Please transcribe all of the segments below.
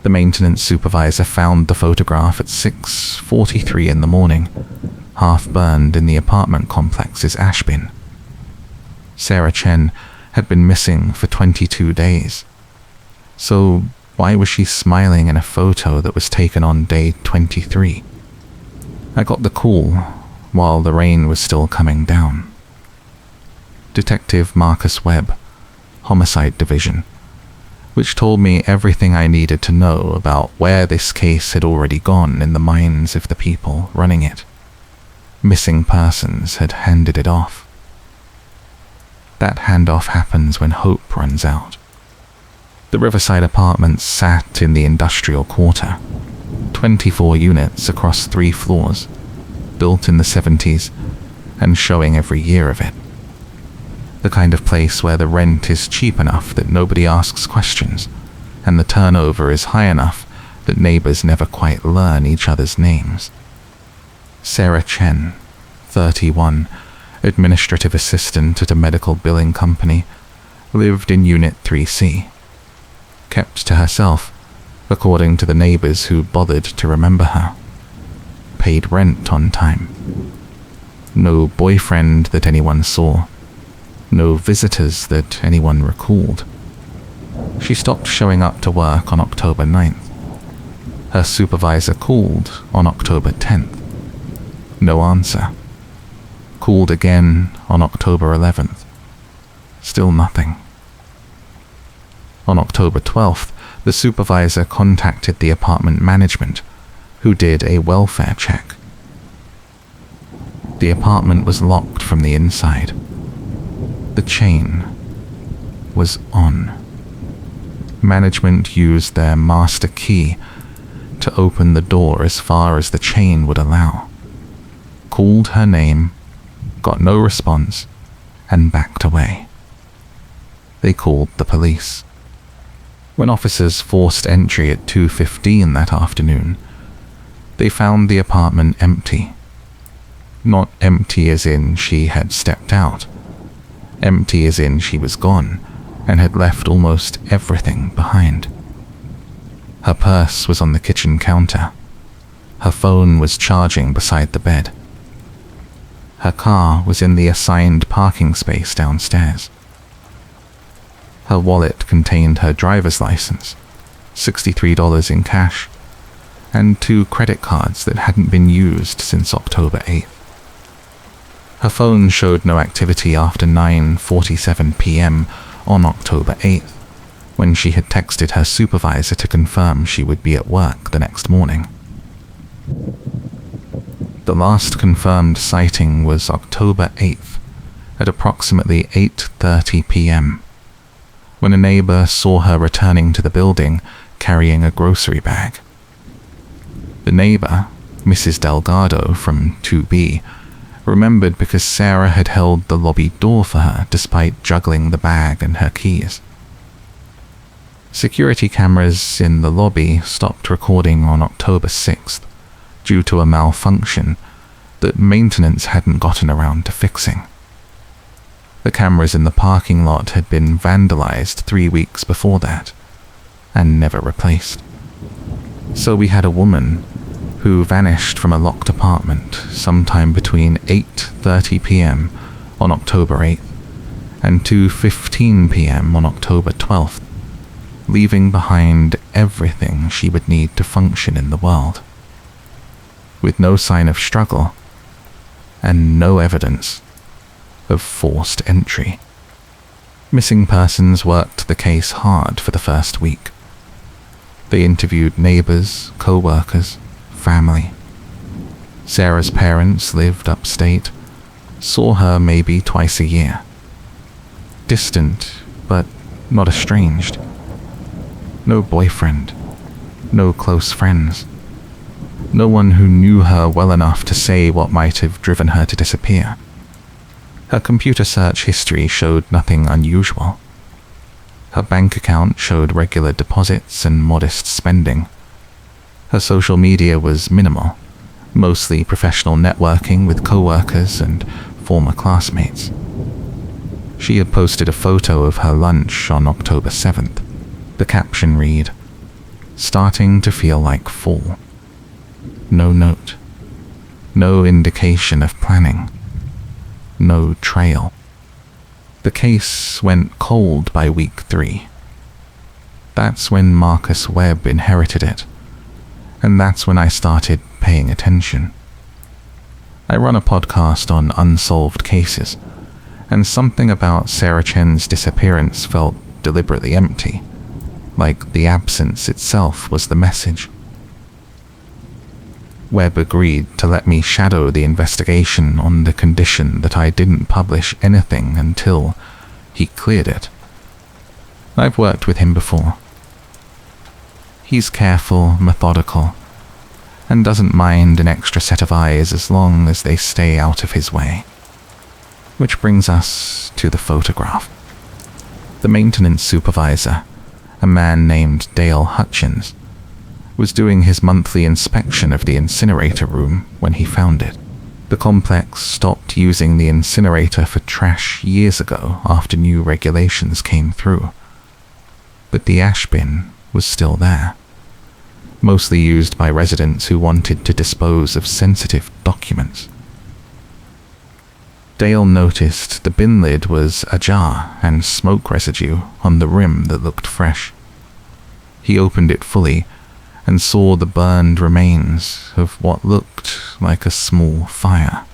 The maintenance supervisor found the photograph at 6:43 in the morning, half burned in the apartment complex's ash bin. Sarah Chen had been missing for 22 days. So why was she smiling in a photo that was taken on day 23? I got the call while the rain was still coming down. Detective Marcus Webb, Homicide Division, which told me everything I needed to know about where this case had already gone in the minds of the people running it. Missing persons had handed it off. That handoff happens when hope runs out. The Riverside apartments sat in the industrial quarter, 24 units across 3 floors, built in the 70s and showing every year of it. The kind of place where the rent is cheap enough that nobody asks questions, and the turnover is high enough that neighbors never quite learn each other's names. Sarah Chen, 31, administrative assistant at a medical billing company, lived in Unit 3C. Kept to herself, according to the neighbors who bothered to remember her. Paid rent on time. No boyfriend that anyone saw. No visitors that anyone recalled. She stopped showing up to work on October 9th. Her supervisor called on October 10th. No answer. Called again on October 11th. Still nothing. On October 12th, the supervisor contacted the apartment management, who did a welfare check. The apartment was locked from the inside. The chain was on. Management used their master key to open the door as far as the chain would allow. Called her name, got no response, and backed away. They called the police. When officers forced entry at 2:15 that afternoon, they found the apartment empty. Not empty as in she had stepped out. Empty as in she was gone and had left almost everything behind. Her purse was on the kitchen counter. Her phone was charging beside the bed. Her car was in the assigned parking space downstairs. Her wallet contained her driver's license, $63 in cash, and 2 credit cards that hadn't been used since October 8th. Her phone showed no activity after 9:47 p.m. on October 8th, when she had texted her supervisor to confirm she would be at work the next morning. The last confirmed sighting was October 8th at approximately 8:30 p.m. when a neighbor saw her returning to the building carrying a grocery bag. The neighbor, Mrs. Delgado from 2B, remembered because Sarah had held the lobby door for her despite juggling the bag and her keys. Security cameras in the lobby stopped recording on October 6th due to a malfunction that maintenance hadn't gotten around to fixing. The cameras in the parking lot had been vandalized 3 weeks before that and never replaced. So we had a woman who vanished from a locked apartment sometime between 8:30 p.m. on October 8th and 2:15 p.m. on October 12th, leaving behind everything she would need to function in the world. With no sign of struggle and no evidence of forced entry. Missing persons worked the case hard for the first week. They interviewed neighbors, co-workers, family. Sarah's parents lived upstate, saw her maybe twice a year. Distant, but not estranged. No boyfriend, no close friends. No one who knew her well enough to say what might have driven her to disappear. Her computer search history showed nothing unusual. Her bank account showed regular deposits and modest spending. Her social media was minimal, mostly professional networking with co-workers and former classmates. She had posted a photo of her lunch on October 7th. The caption read, starting to feel like fall. No note. No indication of planning. No trail. The case went cold by week 3. That's when Marcus Webb inherited it, and that's when I started paying attention. I run a podcast on unsolved cases, and something about Sarah Chen's disappearance felt deliberately empty, like the absence itself was the message. Webb agreed to let me shadow the investigation on the condition that I didn't publish anything until he cleared it. I've worked with him before. He's careful, methodical, and doesn't mind an extra set of eyes as long as they stay out of his way. Which brings us to the photograph. The maintenance supervisor, a man named Dale Hutchins, was doing his monthly inspection of the incinerator room when he found it. The complex stopped using the incinerator for trash years ago after new regulations came through. But the ash bin was still there, mostly used by residents who wanted to dispose of sensitive documents. Dale noticed the bin lid was ajar and smoke residue on the rim that looked fresh. He opened it fully and saw the burned remains of what looked like a small fire.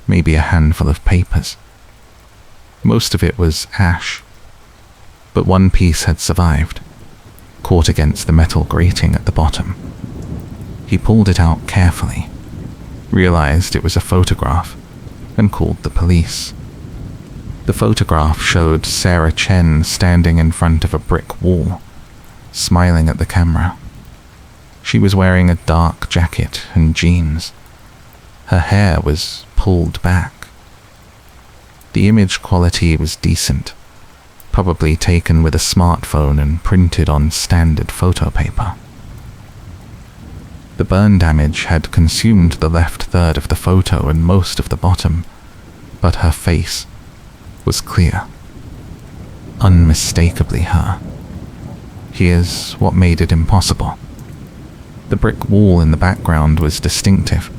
Maybe a handful of papers. Most of it was ash, but one piece had survived, caught against the metal grating at the bottom. He pulled it out carefully, realized it was a photograph, and called the police. The photograph showed Sarah Chen standing in front of a brick wall, smiling at the camera. She was wearing a dark jacket and jeans. Her hair was pulled back. The image quality was decent, probably taken with a smartphone and printed on standard photo paper. The burn damage had consumed the left third of the photo and most of the bottom, but her face was clear. Unmistakably her. Here's what made it impossible. The brick wall in the background was distinctive,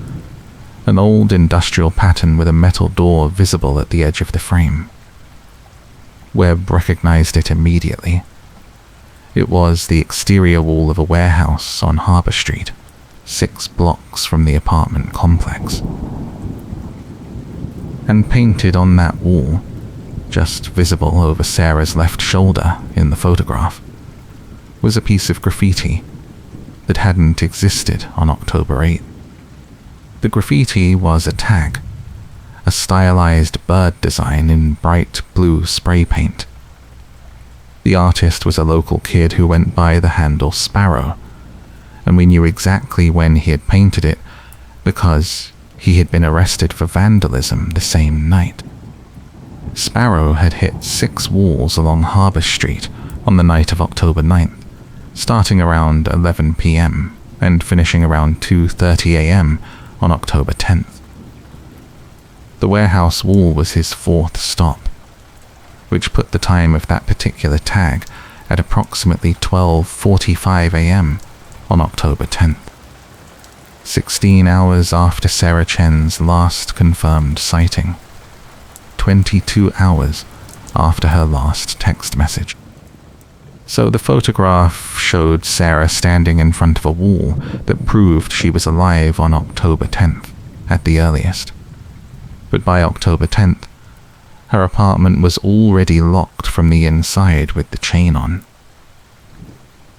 an old industrial pattern with a metal door visible at the edge of the frame. Webb recognized it immediately. It was the exterior wall of a warehouse on Harbor Street, 6 blocks from the apartment complex. And painted on that wall, just visible over Sarah's left shoulder in the photograph, was a piece of graffiti that hadn't existed on October 8th. The graffiti was a tag, a stylized bird design in bright blue spray paint. The artist was a local kid who went by the handle Sparrow, and we knew exactly when he had painted it because he had been arrested for vandalism the same night. Sparrow had hit 6 walls along Harbor Street on the night of October 9th, starting around 11 p.m. and finishing around 2:30 a.m. on October 10th. The warehouse wall was his 4th stop, which put the time of that particular tag at approximately 12:45 a.m. on October 10th, 16 hours after Sarah Chen's last confirmed sighting, 22 hours after her last text message. So the photograph showed Sarah standing in front of a wall that proved she was alive on October 10th, at the earliest. But by October 10th, her apartment was already locked from the inside with the chain on.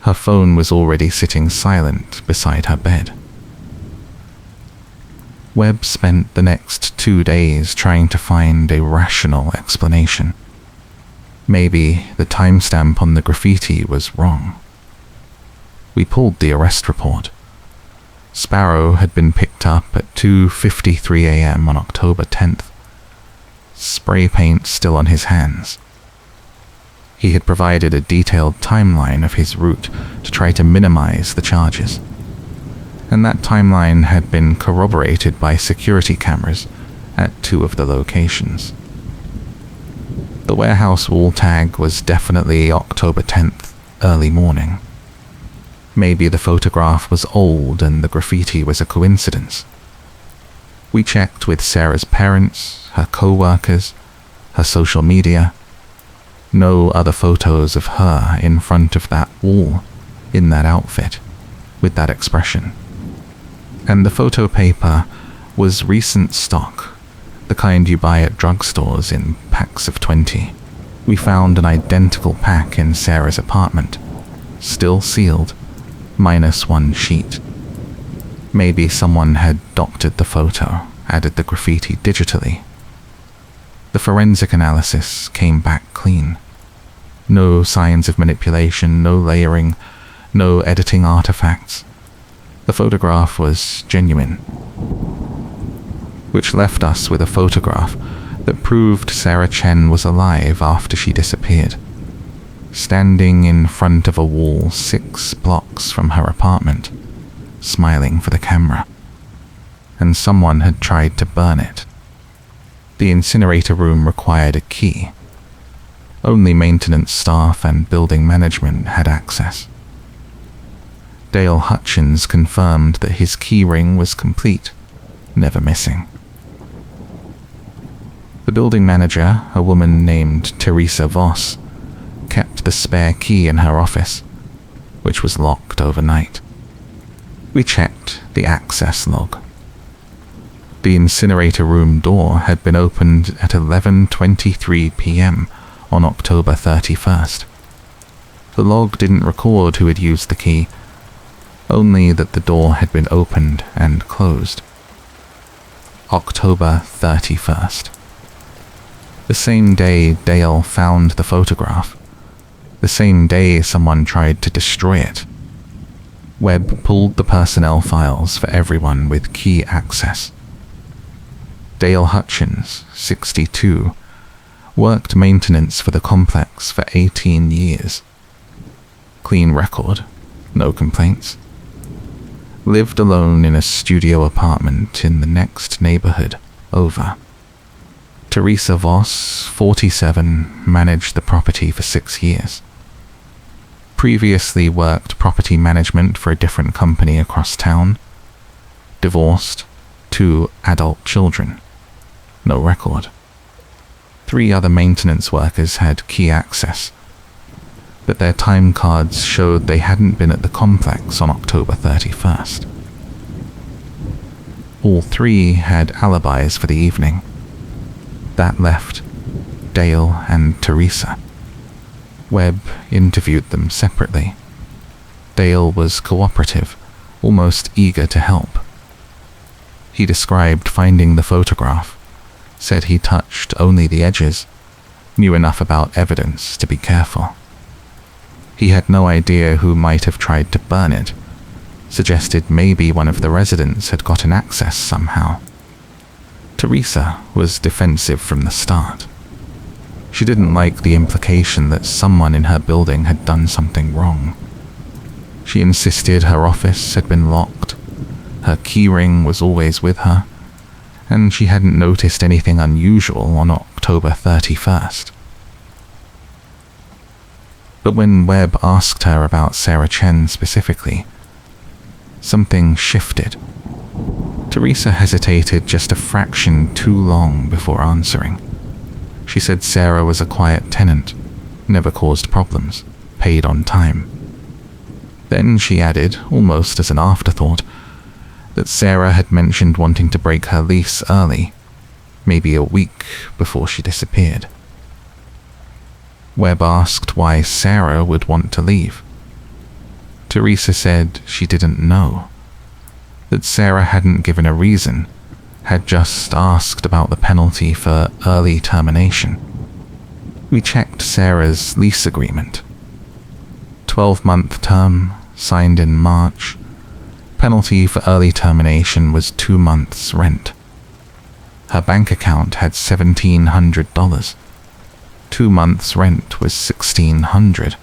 Her phone was already sitting silent beside her bed. Webb spent the next 2 days trying to find a rational explanation. Maybe the timestamp on the graffiti was wrong. We pulled the arrest report. Sparrow had been picked up at 2:53 a.m. on October 10th, spray paint still on his hands. He had provided a detailed timeline of his route to try to minimize the charges, and that timeline had been corroborated by security cameras at 2 of the locations. The warehouse wall tag was definitely October 10th, early morning. Maybe the photograph was old and the graffiti was a coincidence. We checked with Sarah's parents, her co-workers, her social media. No other photos of her in front of that wall, in that outfit, with that expression. And the photo paper was recent stock, the kind you buy at drugstores in packs of 20. We found an identical pack in Sarah's apartment, still sealed, minus one sheet. Maybe someone had doctored the photo, added the graffiti digitally. The forensic analysis came back clean. No signs of manipulation, no layering, no editing artifacts. The photograph was genuine. Which left us with a photograph that proved Sarah Chen was alive after she disappeared, standing in front of a wall 6 blocks from her apartment, smiling for the camera. And someone had tried to burn it. The incinerator room required a key. Only maintenance staff and building management had access. Dale Hutchins confirmed that his key ring was complete, never missing. The building manager, a woman named Teresa Voss, kept the spare key in her office, which was locked overnight. We checked the access log. The incinerator room door had been opened at 11:23 p.m. on October 31st. The log didn't record who had used the key, only that the door had been opened and closed. October 31st. The same day Dale found the photograph. The same day someone tried to destroy it. Webb pulled the personnel files for everyone with key access. Dale Hutchins, 62, worked maintenance for the complex for 18 years. Clean record, no complaints. Lived alone in a studio apartment in the next neighborhood over. Teresa Voss, 47, managed the property for 6 years. Previously worked property management for a different company across town. Divorced, 2 adult children. No record. 3 other maintenance workers had key access, but their time cards showed they hadn't been at the complex on October 31st. All 3 had alibis for the evening. That left Dale and Teresa. Webb interviewed them separately. Dale was cooperative, almost eager to help. He described finding the photograph, said he touched only the edges, knew enough about evidence to be careful. He had no idea who might have tried to burn it, suggested maybe one of the residents had gotten access somehow. Teresa was defensive from the start. She didn't like the implication that someone in her building had done something wrong. She insisted her office had been locked, her keyring was always with her, and she hadn't noticed anything unusual on October 31st. But when Webb asked her about Sarah Chen specifically, something shifted. Teresa hesitated just a fraction too long before answering. She said Sarah was a quiet tenant, never caused problems, paid on time. Then she added, almost as an afterthought, that Sarah had mentioned wanting to break her lease early, maybe a week before she disappeared. Webb asked why Sarah would want to leave. Teresa said she didn't know, that Sarah hadn't given a reason, had just asked about the penalty for early termination. We checked Sarah's lease agreement. 12-month term, signed in March. Penalty for early termination was 2 months' rent. Her bank account had $1,700. 2 months' rent was $1,600.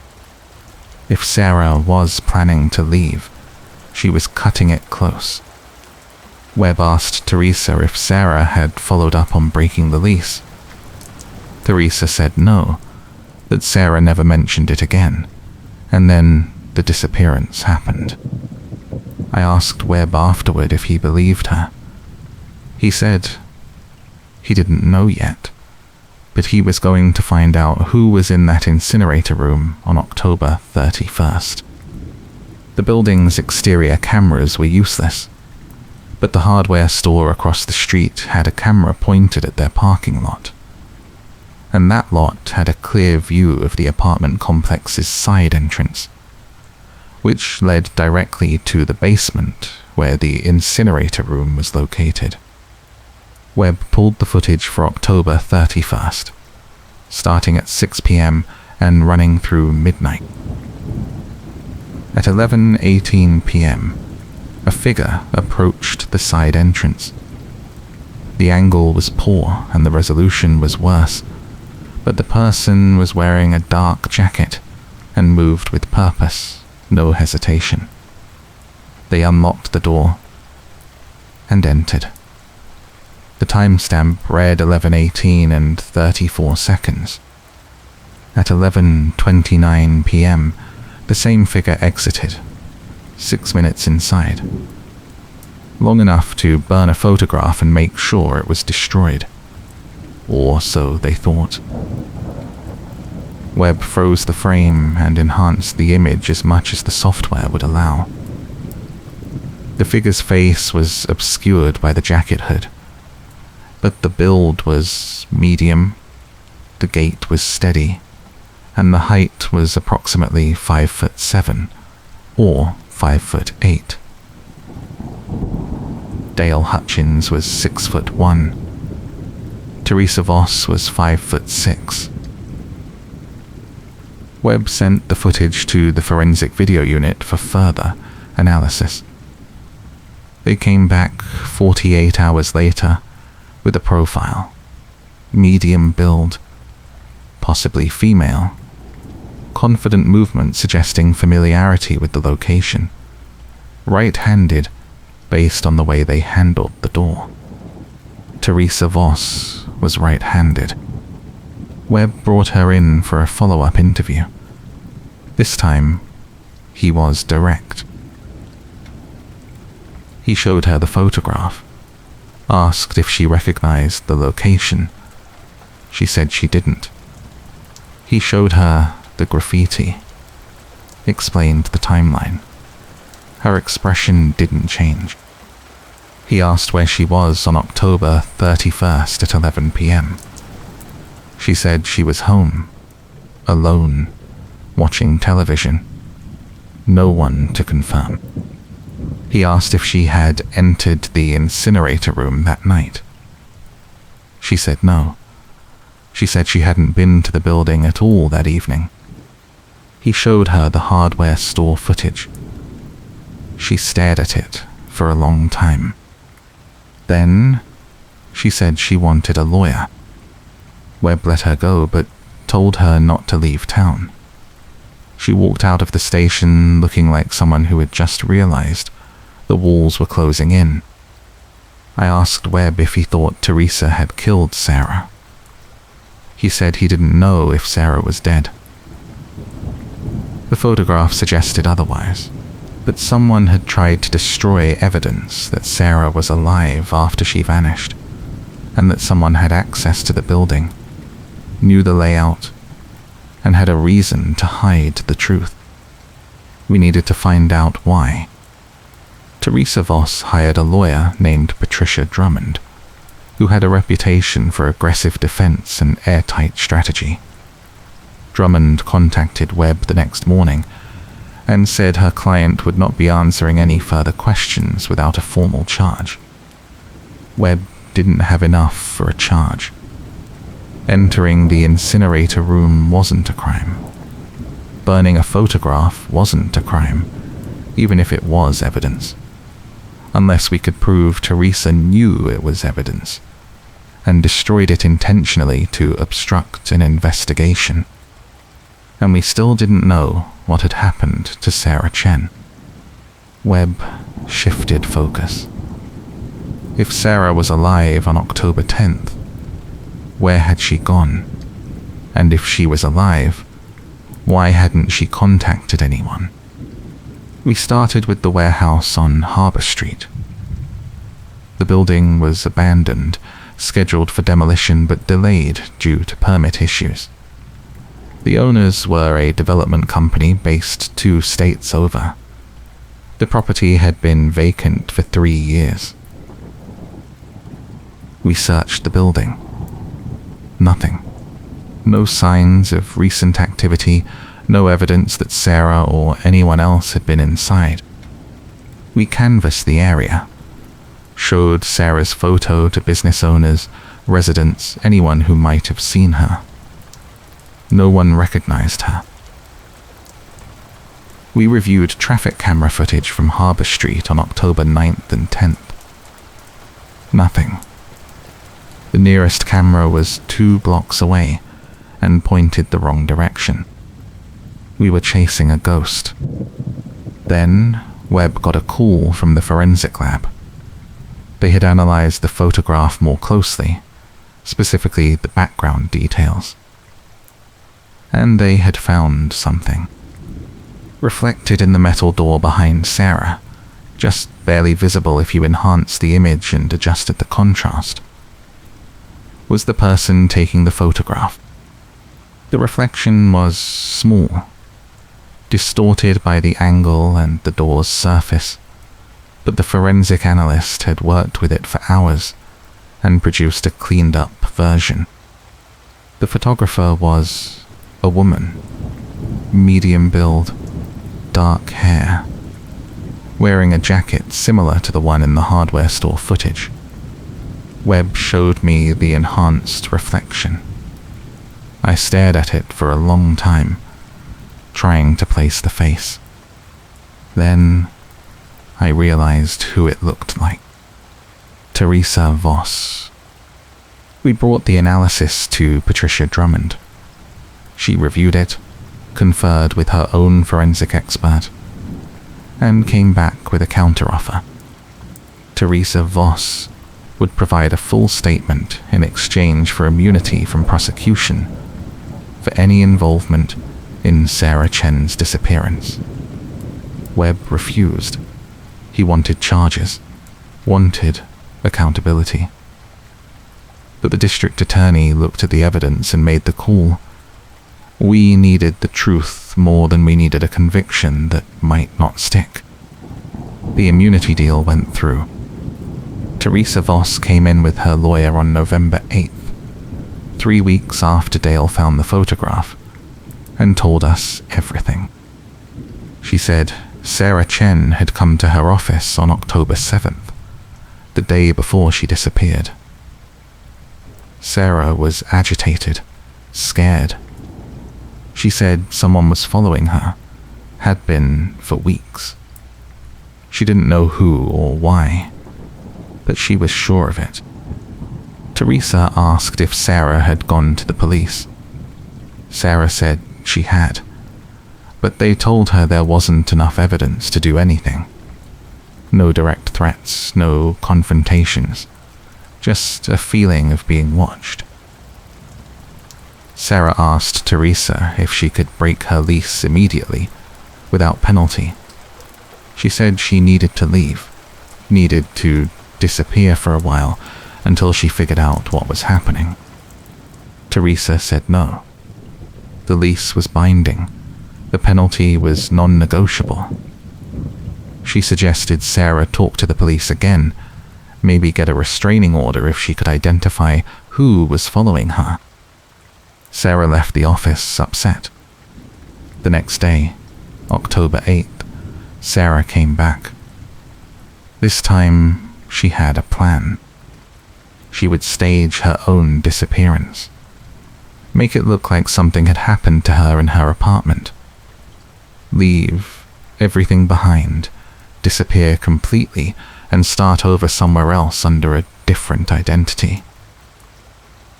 If Sarah was planning to leave, she was cutting it close. Webb asked Teresa if Sarah had followed up on breaking the lease. Teresa said no, that Sarah never mentioned it again, and then the disappearance happened. I asked Webb afterward if he believed her. He said he didn't know yet, but he was going to find out who was in that incinerator room on October 31st. The building's exterior cameras were useless, but the hardware store across the street had a camera pointed at their parking lot. And that lot had a clear view of the apartment complex's side entrance, which led directly to the basement where the incinerator room was located. Webb pulled the footage for October 31st, starting at 6 p.m. and running through midnight. At 11:18 p.m., a figure approached the side entrance. The angle was poor and the resolution was worse, but the person was wearing a dark jacket and moved with purpose, no hesitation. They unlocked the door and entered. The timestamp read 11:18 and 34 seconds. At 11:29 p.m., the same figure exited, 6 minutes inside. Long enough to burn a photograph and make sure it was destroyed. Or so they thought. Webb froze the frame and enhanced the image as much as the software would allow. The figure's face was obscured by the jacket hood, but the build was medium, the gait was steady, and the height was approximately 5'7" or 5'8". Dale Hutchins was 6'1". Teresa Voss was 5'6". Webb sent the footage to the forensic video unit for further analysis. They came back 48 hours later with a profile. Medium build, possibly female. Confident movement suggesting familiarity with the location. Right-handed, based on the way they handled the door. Teresa Voss was right-handed. Webb brought her in for a follow-up interview. This time, he was direct. He showed her the photograph, asked if she recognized the location. She said she didn't. He showed her the graffiti, explained the timeline. Her expression didn't change. He asked where she was on October 31st at 11 p.m. She said she was home, alone, watching television. No one to confirm. He asked if she had entered the incinerator room that night. She said no. She said she hadn't been to the building at all that evening. He showed her the hardware store footage. She stared at it for a long time. Then, she said she wanted a lawyer. Webb let her go, but told her not to leave town. She walked out of the station looking like someone who had just realized the walls were closing in. I asked Webb if he thought Teresa had killed Sarah. He said he didn't know if Sarah was dead. The photograph suggested otherwise, that someone had tried to destroy evidence that Sarah was alive after she vanished, and that someone had access to the building, knew the layout, and had a reason to hide the truth. We needed to find out why. Teresa Voss hired a lawyer named Patricia Drummond, who had a reputation for aggressive defense and airtight strategy. Drummond contacted Webb the next morning and said her client would not be answering any further questions without a formal charge. Webb didn't have enough for a charge. Entering the incinerator room wasn't a crime. Burning a photograph wasn't a crime, even if it was evidence. Unless we could prove Teresa knew it was evidence and destroyed it intentionally to obstruct an investigation. And we still didn't know what had happened to Sarah Chen. Webb shifted focus. If Sarah was alive on October 10th, where had she gone? And if she was alive, why hadn't she contacted anyone? We started with the warehouse on Harbour Street. The building was abandoned, scheduled for demolition but delayed due to permit issues. The owners were a development company based 2 states over. The property had been vacant for 3 years. We searched the building. Nothing. No signs of recent activity, no evidence that Sarah or anyone else had been inside. We canvassed the area, showed Sarah's photo to business owners, residents, anyone who might have seen her. No one recognized her. We reviewed traffic camera footage from Harbour Street on October 9th and 10th. Nothing. The nearest camera was 2 blocks away and pointed the wrong direction. We were chasing a ghost. Then, Webb got a call from the forensic lab. They had analyzed the photograph more closely, specifically the background details. And they had found something. Reflected in the metal door behind Sarah, just barely visible if you enhanced the image and adjusted the contrast, was the person taking the photograph. The reflection was small, distorted by the angle and the door's surface, but the forensic analyst had worked with it for hours and produced a cleaned-up version. The photographer was a woman, medium build, dark hair, wearing a jacket similar to the one in the hardware store footage. Webb showed me the enhanced reflection. I stared at it for a long time, trying to place the face. Then I realized who it looked like. Teresa Voss. We brought the analysis to Patricia Drummond. She reviewed it, conferred with her own forensic expert, and came back with a counteroffer. Teresa Voss would provide a full statement in exchange for immunity from prosecution for any involvement in Sarah Chen's disappearance. Webb refused. He wanted charges, wanted accountability. But the district attorney looked at the evidence and made the call. We needed the truth more than we needed a conviction that might not stick. The immunity deal went through. Teresa Voss came in with her lawyer on November 8th, 3 weeks after Dale found the photograph, and told us everything. She said Sarah Chen had come to her office on October 7th, the day before she disappeared. Sarah was agitated, scared. She said someone was following her, had been for weeks. She didn't know who or why, but she was sure of it. Teresa asked if Sarah had gone to the police. Sarah said she had, but they told her there wasn't enough evidence to do anything. No direct threats, no confrontations, just a feeling of being watched. Sarah asked Teresa if she could break her lease immediately, without penalty. She said she needed to leave, needed to disappear for a while until she figured out what was happening. Teresa said no. The lease was binding. The penalty was non-negotiable. She suggested Sarah talk to the police again, maybe get a restraining order if she could identify who was following her. Sarah left the office upset. The next day, October 8th, Sarah came back. This time, she had a plan. She would stage her own disappearance. Make it look like something had happened to her in her apartment. Leave everything behind, disappear completely, and start over somewhere else under a different identity.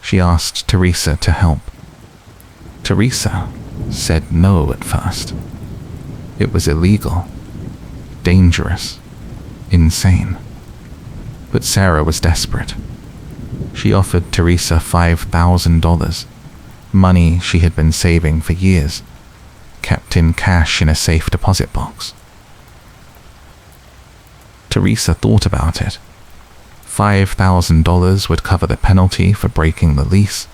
She asked Teresa to help. Teresa said no at first. It was illegal, dangerous, insane. But Sarah was desperate. She offered Teresa $5,000, money she had been saving for years, kept in cash in a safe deposit box. Teresa thought about it. $5,000 would cover the penalty for breaking the lease,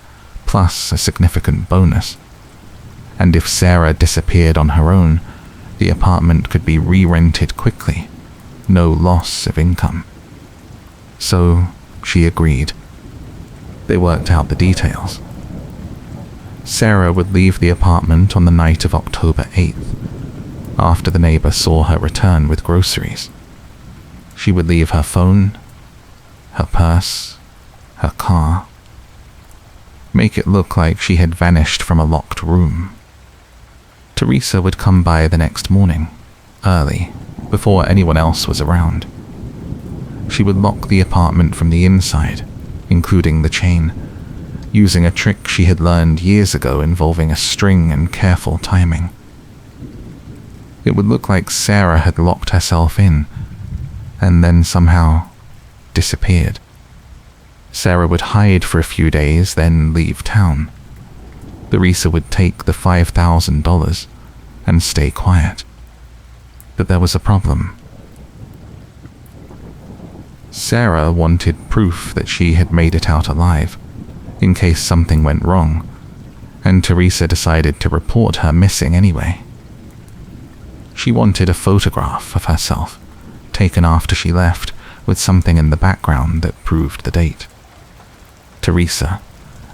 plus a significant bonus. And if Sarah disappeared on her own, the apartment could be re-rented quickly, no loss of income. So she agreed. They worked out the details. Sarah would leave the apartment on the night of October 8th, after the neighbor saw her return with groceries. She would leave her phone, her purse, her car. Make it look like she had vanished from a locked room. Teresa would come by the next morning, early, before anyone else was around. She would lock the apartment from the inside, including the chain, using a trick she had learned years ago involving a string and careful timing. It would look like Sarah had locked herself in, and then somehow disappeared. Sarah would hide for a few days, then leave town. Teresa would take the $5,000 and stay quiet. But there was a problem. Sarah wanted proof that she had made it out alive, in case something went wrong, and Teresa decided to report her missing anyway. She wanted a photograph of herself, taken after she left, with something in the background that proved the date. Teresa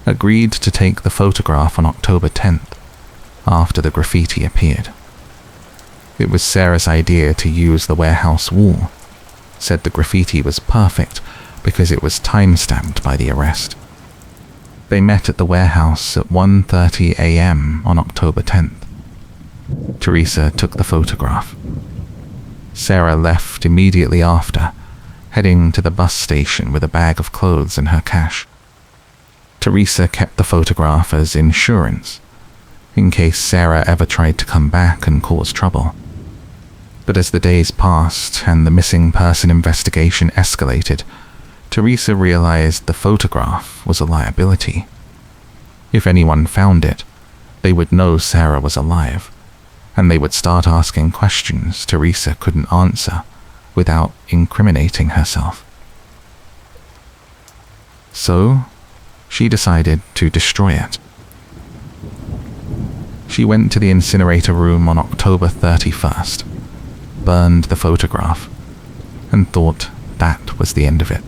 agreed to take the photograph on October 10th, after the graffiti appeared. It was Sarah's idea to use the warehouse wall, said the graffiti was perfect because it was time-stamped by the arrest. They met at the warehouse at 1:30 a.m. on October 10th. Teresa took the photograph. Sarah left immediately after, heading to the bus station with a bag of clothes and her cash. Teresa kept the photograph as insurance, in case Sarah ever tried to come back and cause trouble. But as the days passed and the missing person investigation escalated, Teresa realized the photograph was a liability. If anyone found it, they would know Sarah was alive, and they would start asking questions Teresa couldn't answer without incriminating herself. So, she decided to destroy it. She went to the incinerator room on October 31st, burned the photograph, and thought that was the end of it.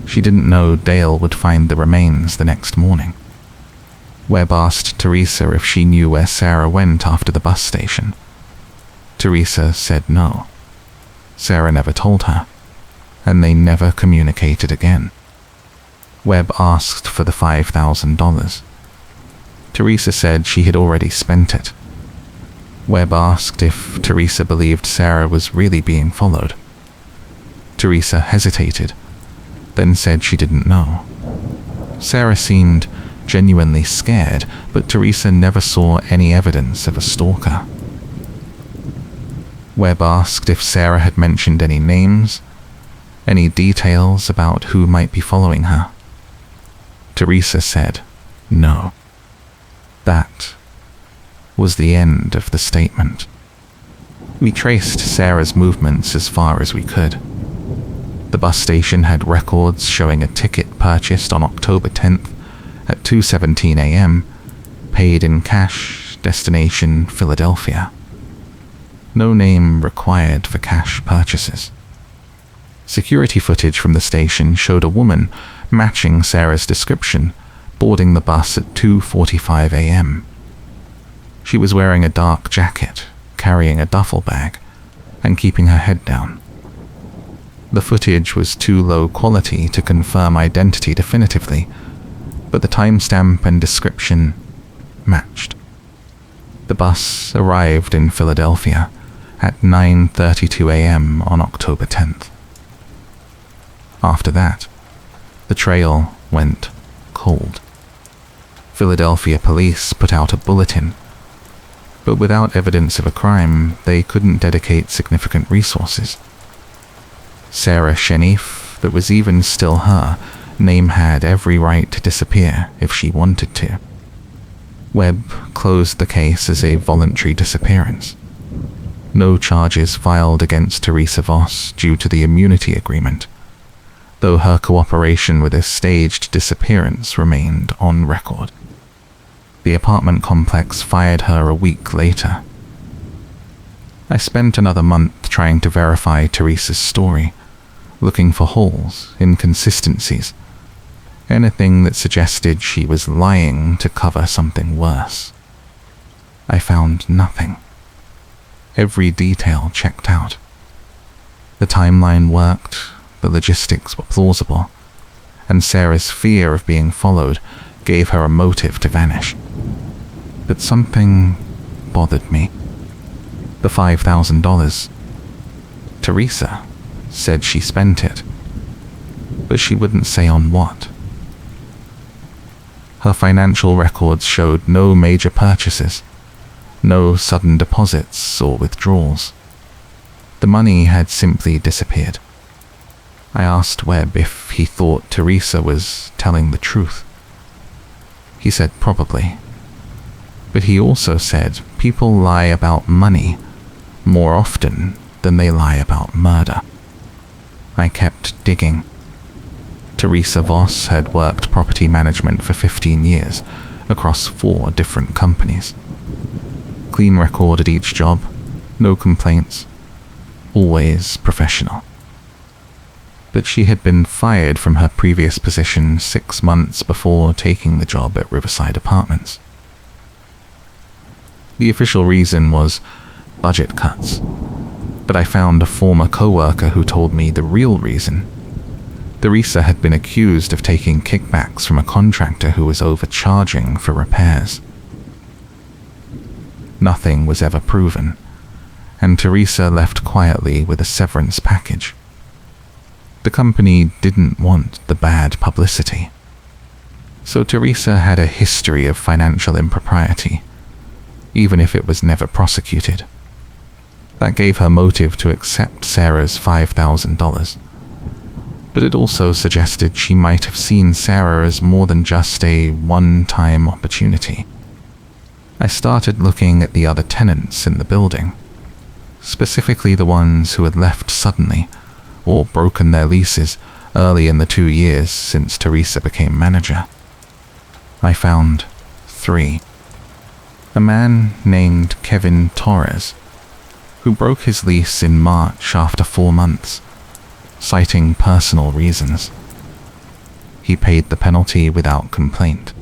She didn't know Dale would find the remains the next morning. Webb asked Teresa if she knew where Sarah went after the bus station. Teresa said no. Sarah never told her, and they never communicated again. Webb asked for the $5,000. Teresa said she had already spent it. Webb asked if Teresa believed Sarah was really being followed. Teresa hesitated, then said she didn't know. Sarah seemed genuinely scared, but Teresa never saw any evidence of a stalker. Webb asked if Sarah had mentioned any names, any details about who might be following her. Teresa said no. That was the end of the statement. We traced Sarah's movements as far as we could. The bus station had records showing a ticket purchased on October 10th at 2:17 a.m., paid in cash, destination Philadelphia. No name required for cash purchases. Security footage from the station showed a woman matching Sarah's description boarding the bus at 2:45 a.m. She was wearing a dark jacket, carrying a duffel bag, and keeping her head down. The footage was too low quality to confirm identity definitively, but the timestamp and description matched. The bus arrived in Philadelphia at 9:32 a.m. on October 10th. After that, the trail went cold. Philadelphia police put out a bulletin, but without evidence of a crime, they couldn't dedicate significant resources. Sarah Shenif, that was even still her, name had every right to disappear if she wanted to. Webb closed the case as a voluntary disappearance. No charges filed against Teresa Voss due to the immunity agreement, though her cooperation with a staged disappearance remained on record. The apartment complex fired her a week later. I spent another month trying to verify Teresa's story, looking for holes, inconsistencies, anything that suggested she was lying to cover something worse. I found nothing. Every detail checked out. The timeline worked, the logistics were plausible, and Sarah's fear of being followed gave her a motive to vanish. But something bothered me. The $5,000. Teresa said she spent it, but she wouldn't say on what. Her financial records showed no major purchases, no sudden deposits or withdrawals. The money had simply disappeared. I asked Webb if he thought Teresa was telling the truth. He said probably. But he also said people lie about money more often than they lie about murder. I kept digging. Teresa Voss had worked property management for 15 years across 4 different companies. Clean record at each job, no complaints, always professional. But she had been fired from her previous position 6 months before taking the job at Riverside Apartments. The official reason was budget cuts, but I found a former co-worker who told me the real reason. Teresa had been accused of taking kickbacks from a contractor who was overcharging for repairs. Nothing was ever proven, and Teresa left quietly with a severance package. The company didn't want the bad publicity. So Teresa had a history of financial impropriety, even if it was never prosecuted. That gave her motive to accept Sarah's $5,000. But it also suggested she might have seen Sarah as more than just a one-time opportunity. I started looking at the other tenants in the building, specifically the ones who had left suddenly or broken their leases early in the 2 years since Teresa became manager. I found 3. A man named Kevin Torres, who broke his lease in March after 4 months, citing personal reasons. He paid the penalty without complaint.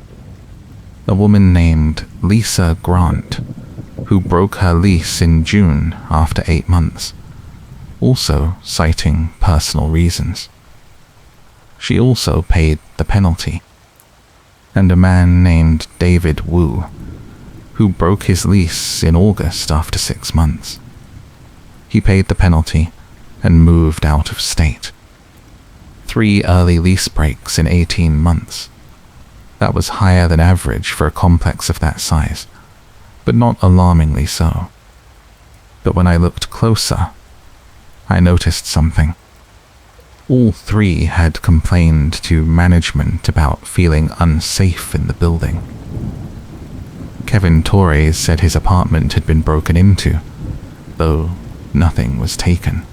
A woman named Lisa Grant, who broke her lease in June after 8 months, also citing personal reasons. She also paid the penalty. And a man named David Wu, who broke his lease in August after 6 months. He paid the penalty and moved out of state. 3 early lease breaks in 18 months. That was higher than average for a complex of that size, but not alarmingly so. But when I looked closer, I noticed something. All 3 had complained to management about feeling unsafe in the building. Kevin Torres said his apartment had been broken into, though nothing was taken.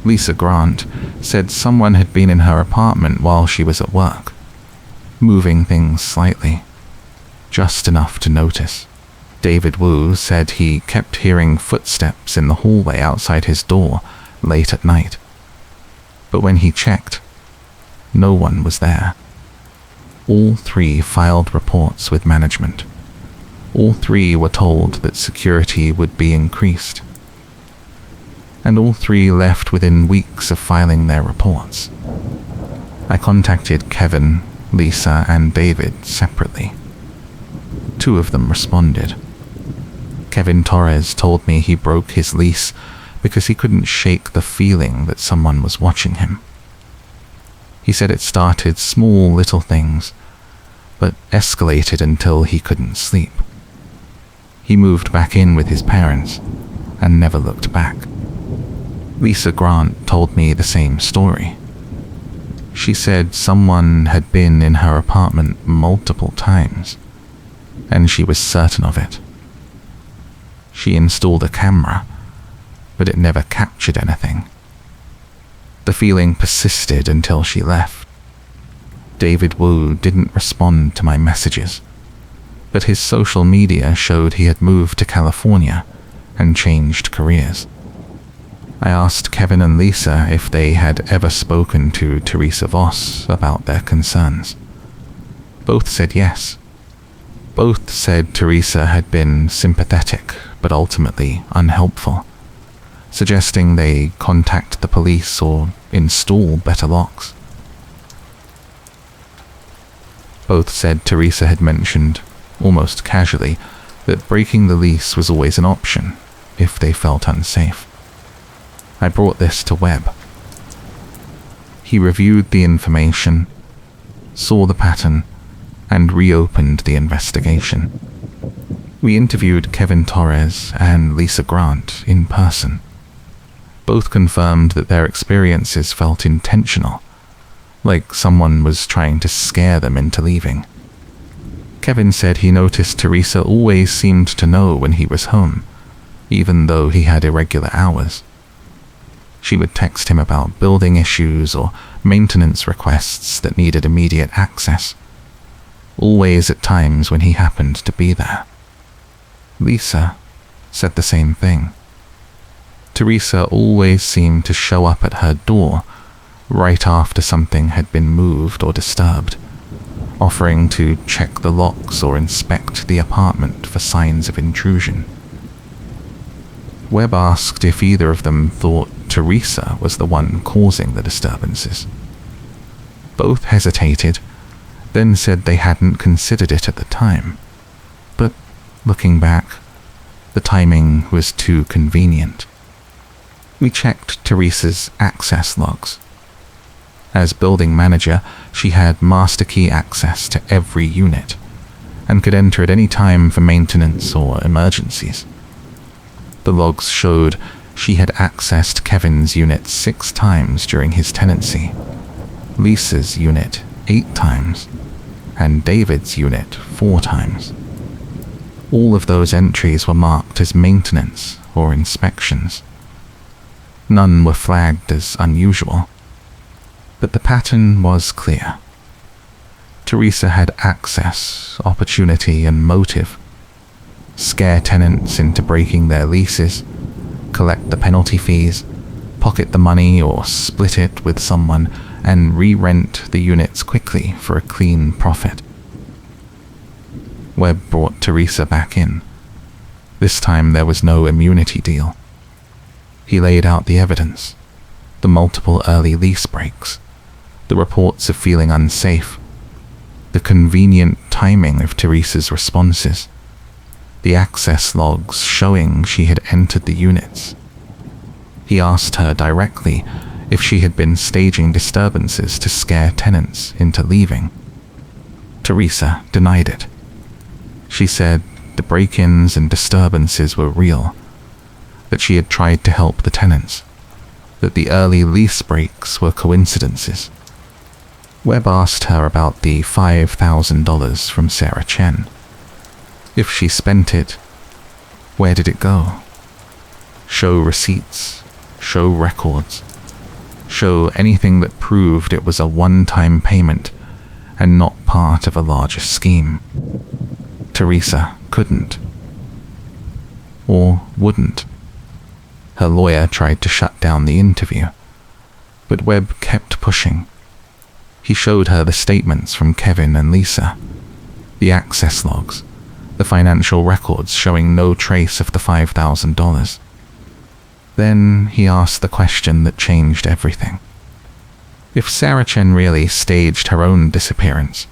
Lisa Grant said someone had been in her apartment while she was at work, moving things slightly, just enough to notice. David Wu said he kept hearing footsteps in the hallway outside his door late at night, but when he checked, no one was there. All 3 filed reports with management. All 3 were told that security would be increased. And all 3 left within weeks of filing their reports. I contacted Kevin, Lisa, and David separately. 2 of them responded. Kevin Torres told me he broke his lease because he couldn't shake the feeling that someone was watching him. He said it started small little things, but escalated until he couldn't sleep. He moved back in with his parents and never looked back. Lisa Grant told me the same story. She said someone had been in her apartment multiple times, and she was certain of it. She installed a camera, but it never captured anything. The feeling persisted until she left. David Wu didn't respond to my messages, but his social media showed he had moved to California and changed careers. I asked Kevin and Lisa if they had ever spoken to Teresa Voss about their concerns. Both said yes. Both said Teresa had been sympathetic but ultimately unhelpful, suggesting they contact the police or install better locks. Both said Teresa had mentioned, almost casually, that breaking the lease was always an option if they felt unsafe. I brought this to Webb. He reviewed the information, saw the pattern, and reopened the investigation. We interviewed Kevin Torres and Lisa Grant in person. Both confirmed that their experiences felt intentional, like someone was trying to scare them into leaving. Kevin said he noticed Teresa always seemed to know when he was home, even though he had irregular hours. She would text him about building issues or maintenance requests that needed immediate access, always at times when he happened to be there. Lisa said the same thing. Teresa always seemed to show up at her door right after something had been moved or disturbed, offering to check the locks or inspect the apartment for signs of intrusion. Webb asked if either of them thought Teresa was the one causing the disturbances. Both hesitated, then said they hadn't considered it at the time, but looking back, the timing was too convenient. We checked Teresa's access logs. As building manager, she had master key access to every unit and could enter at any time for maintenance or emergencies. The logs showed she had accessed Kevin's unit 6 times during his tenancy, Lisa's unit 8 times, and David's unit 4 times. All of those entries were marked as maintenance or inspections. None were flagged as unusual, but the pattern was clear. Teresa had access, opportunity, and motive. Scare tenants into breaking their leases, collect the penalty fees, pocket the money or split it with someone, and re-rent the units quickly for a clean profit. Webb brought Teresa back in. This time there was no immunity deal. He laid out the evidence, the multiple early lease breaks, the reports of feeling unsafe, the convenient timing of Teresa's responses, the access logs showing she had entered the units. He asked her directly if she had been staging disturbances to scare tenants into leaving. Teresa denied it. She said the break-ins and disturbances were real, that she had tried to help the tenants, that the early lease breaks were coincidences. Webb asked her about the $5,000 from Sarah Chen. If she spent it, where did it go? Show receipts, show records, show anything that proved it was a one-time payment and not part of a larger scheme. Teresa couldn't. Or wouldn't. Her lawyer tried to shut down the interview, but Webb kept pushing. He showed her the statements from Kevin and Lisa, the access logs, the financial records showing no trace of the $5,000. Then he asked the question that changed everything. If Sarah Chen really staged her own disappearance,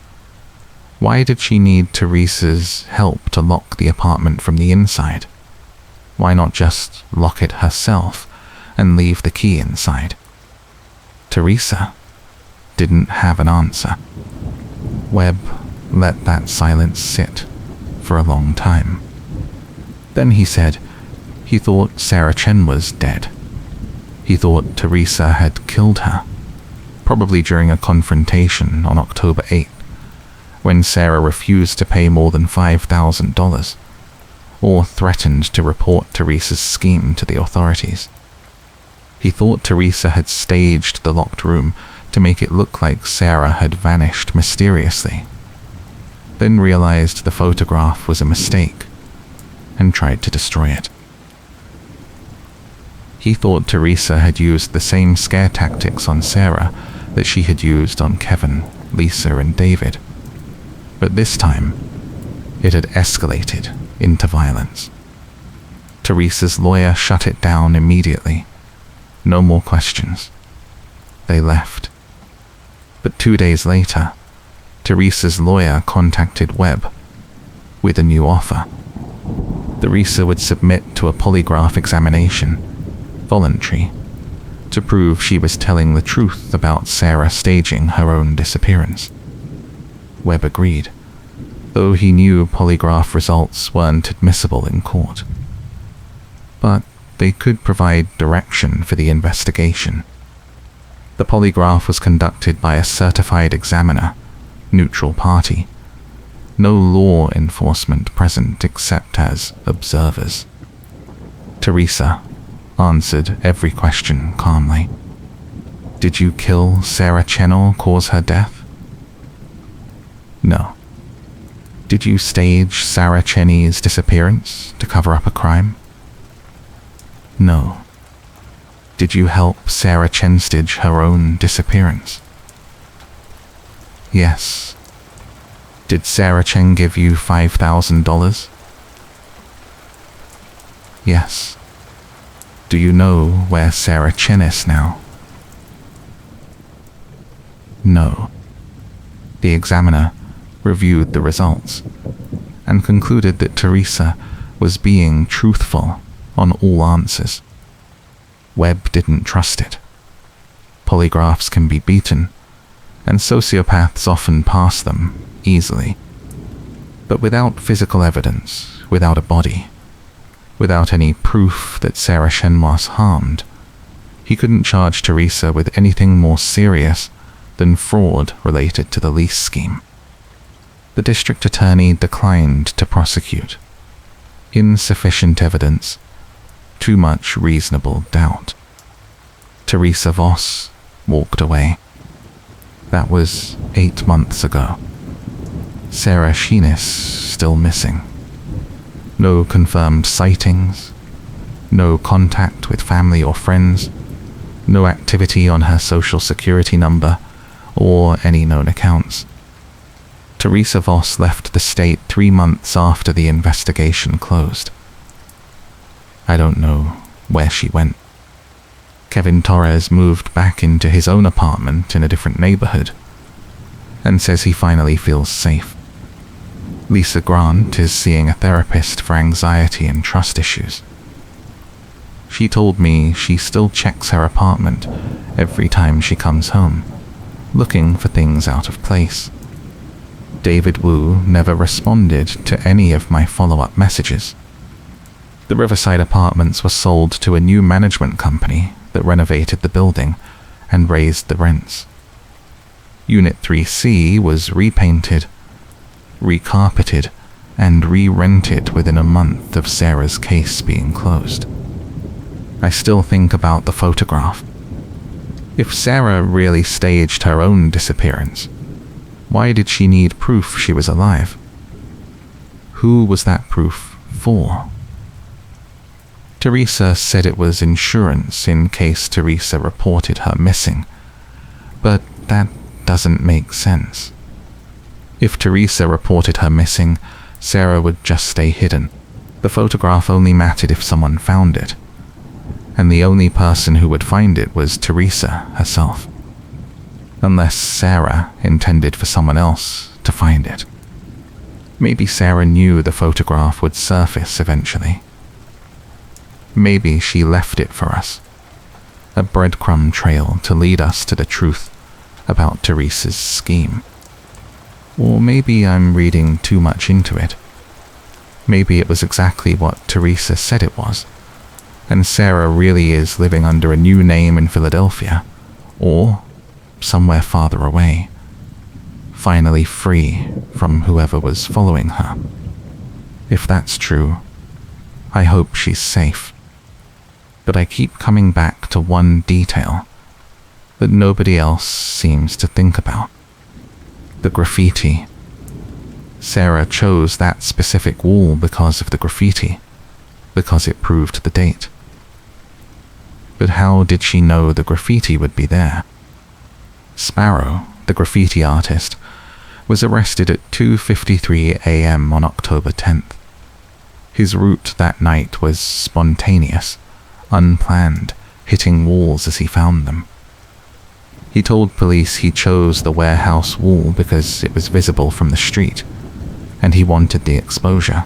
why did she need Teresa's help to lock the apartment from the inside? Why not just lock it herself and leave the key inside? Teresa didn't have an answer. Webb let that silence sit for a long time. Then he said he thought Sarah Chen was dead. He thought Teresa had killed her, probably during a confrontation on October 8th, when Sarah refused to pay more than $5,000, or threatened to report Teresa's scheme to the authorities. He thought Teresa had staged the locked room to make it look like Sarah had vanished mysteriously, then realized the photograph was a mistake and tried to destroy it. He thought Teresa had used the same scare tactics on Sarah that she had used on Kevin, Lisa, and David, but this time it had escalated into violence. Teresa's lawyer shut it down immediately. No more questions. They left. But 2 days later, Teresa's lawyer contacted Webb with a new offer. Teresa would submit to a polygraph examination, voluntary, to prove she was telling the truth about Sarah staging her own disappearance. Webb agreed, though he knew polygraph results weren't admissible in court. But they could provide direction for the investigation. The polygraph was conducted by a certified examiner, neutral party. No law enforcement present except as observers. Teresa answered every question calmly. Did you kill Sarah Chen or cause her death? No. Did you stage Sarah Cheney's disappearance to cover up a crime? No. Did you help Sarah Chen stage her own disappearance? Yes. Did Sarah Chen give you $5,000? Yes. Do you know where Sarah Chen is now? No. The examiner reviewed the results and concluded that Teresa was being truthful on all answers. Webb didn't trust it. Polygraphs can be beaten, and sociopaths often pass them easily. But without physical evidence, without a body, without any proof that Sarah Chen was harmed, he couldn't charge Teresa with anything more serious than fraud related to the lease scheme. The district attorney declined to prosecute. Insufficient evidence, too much reasonable doubt. Teresa Voss walked away. That was 8 months ago. Sarah Sheenis still missing. No confirmed sightings, no contact with family or friends, no activity on her social security number or any known accounts. Teresa Voss left the state 3 months after the investigation closed. I don't know where she went. Kevin Torres moved back into his own apartment in a different neighborhood and says he finally feels safe. Lisa Grant is seeing a therapist for anxiety and trust issues. She told me she still checks her apartment every time she comes home, looking for things out of place. David Wu never responded to any of my follow-up messages. The Riverside apartments were sold to a new management company that renovated the building and raised the rents. Unit 3C was repainted, recarpeted, and re-rented within a month of Sarah's case being closed. I still think about the photograph. If Sarah really staged her own disappearance, why did she need proof she was alive? Who was that proof for? Teresa said it was insurance in case Teresa reported her missing, but that doesn't make sense. If Teresa reported her missing, Sarah would just stay hidden. The photograph only mattered if someone found it, and the only person who would find it was Teresa herself. Unless Sarah intended for someone else to find it. Maybe Sarah knew the photograph would surface eventually. Maybe she left it for us, a breadcrumb trail to lead us to the truth about Teresa's scheme. Or maybe I'm reading too much into it. Maybe it was exactly what Teresa said it was, and Sarah really is living under a new name in Philadelphia, or somewhere farther away, finally free from whoever was following her. If that's true, I hope she's safe. But I keep coming back to one detail that nobody else seems to think about. The graffiti. Sarah chose that specific wall because of the graffiti, because it proved the date. But how did she know the graffiti would be there? Sparrow, the graffiti artist, was arrested at 2:53 a.m. on October 10th. His route that night was spontaneous, unplanned, hitting walls as he found them. He told police he chose the warehouse wall because it was visible from the street, and he wanted the exposure.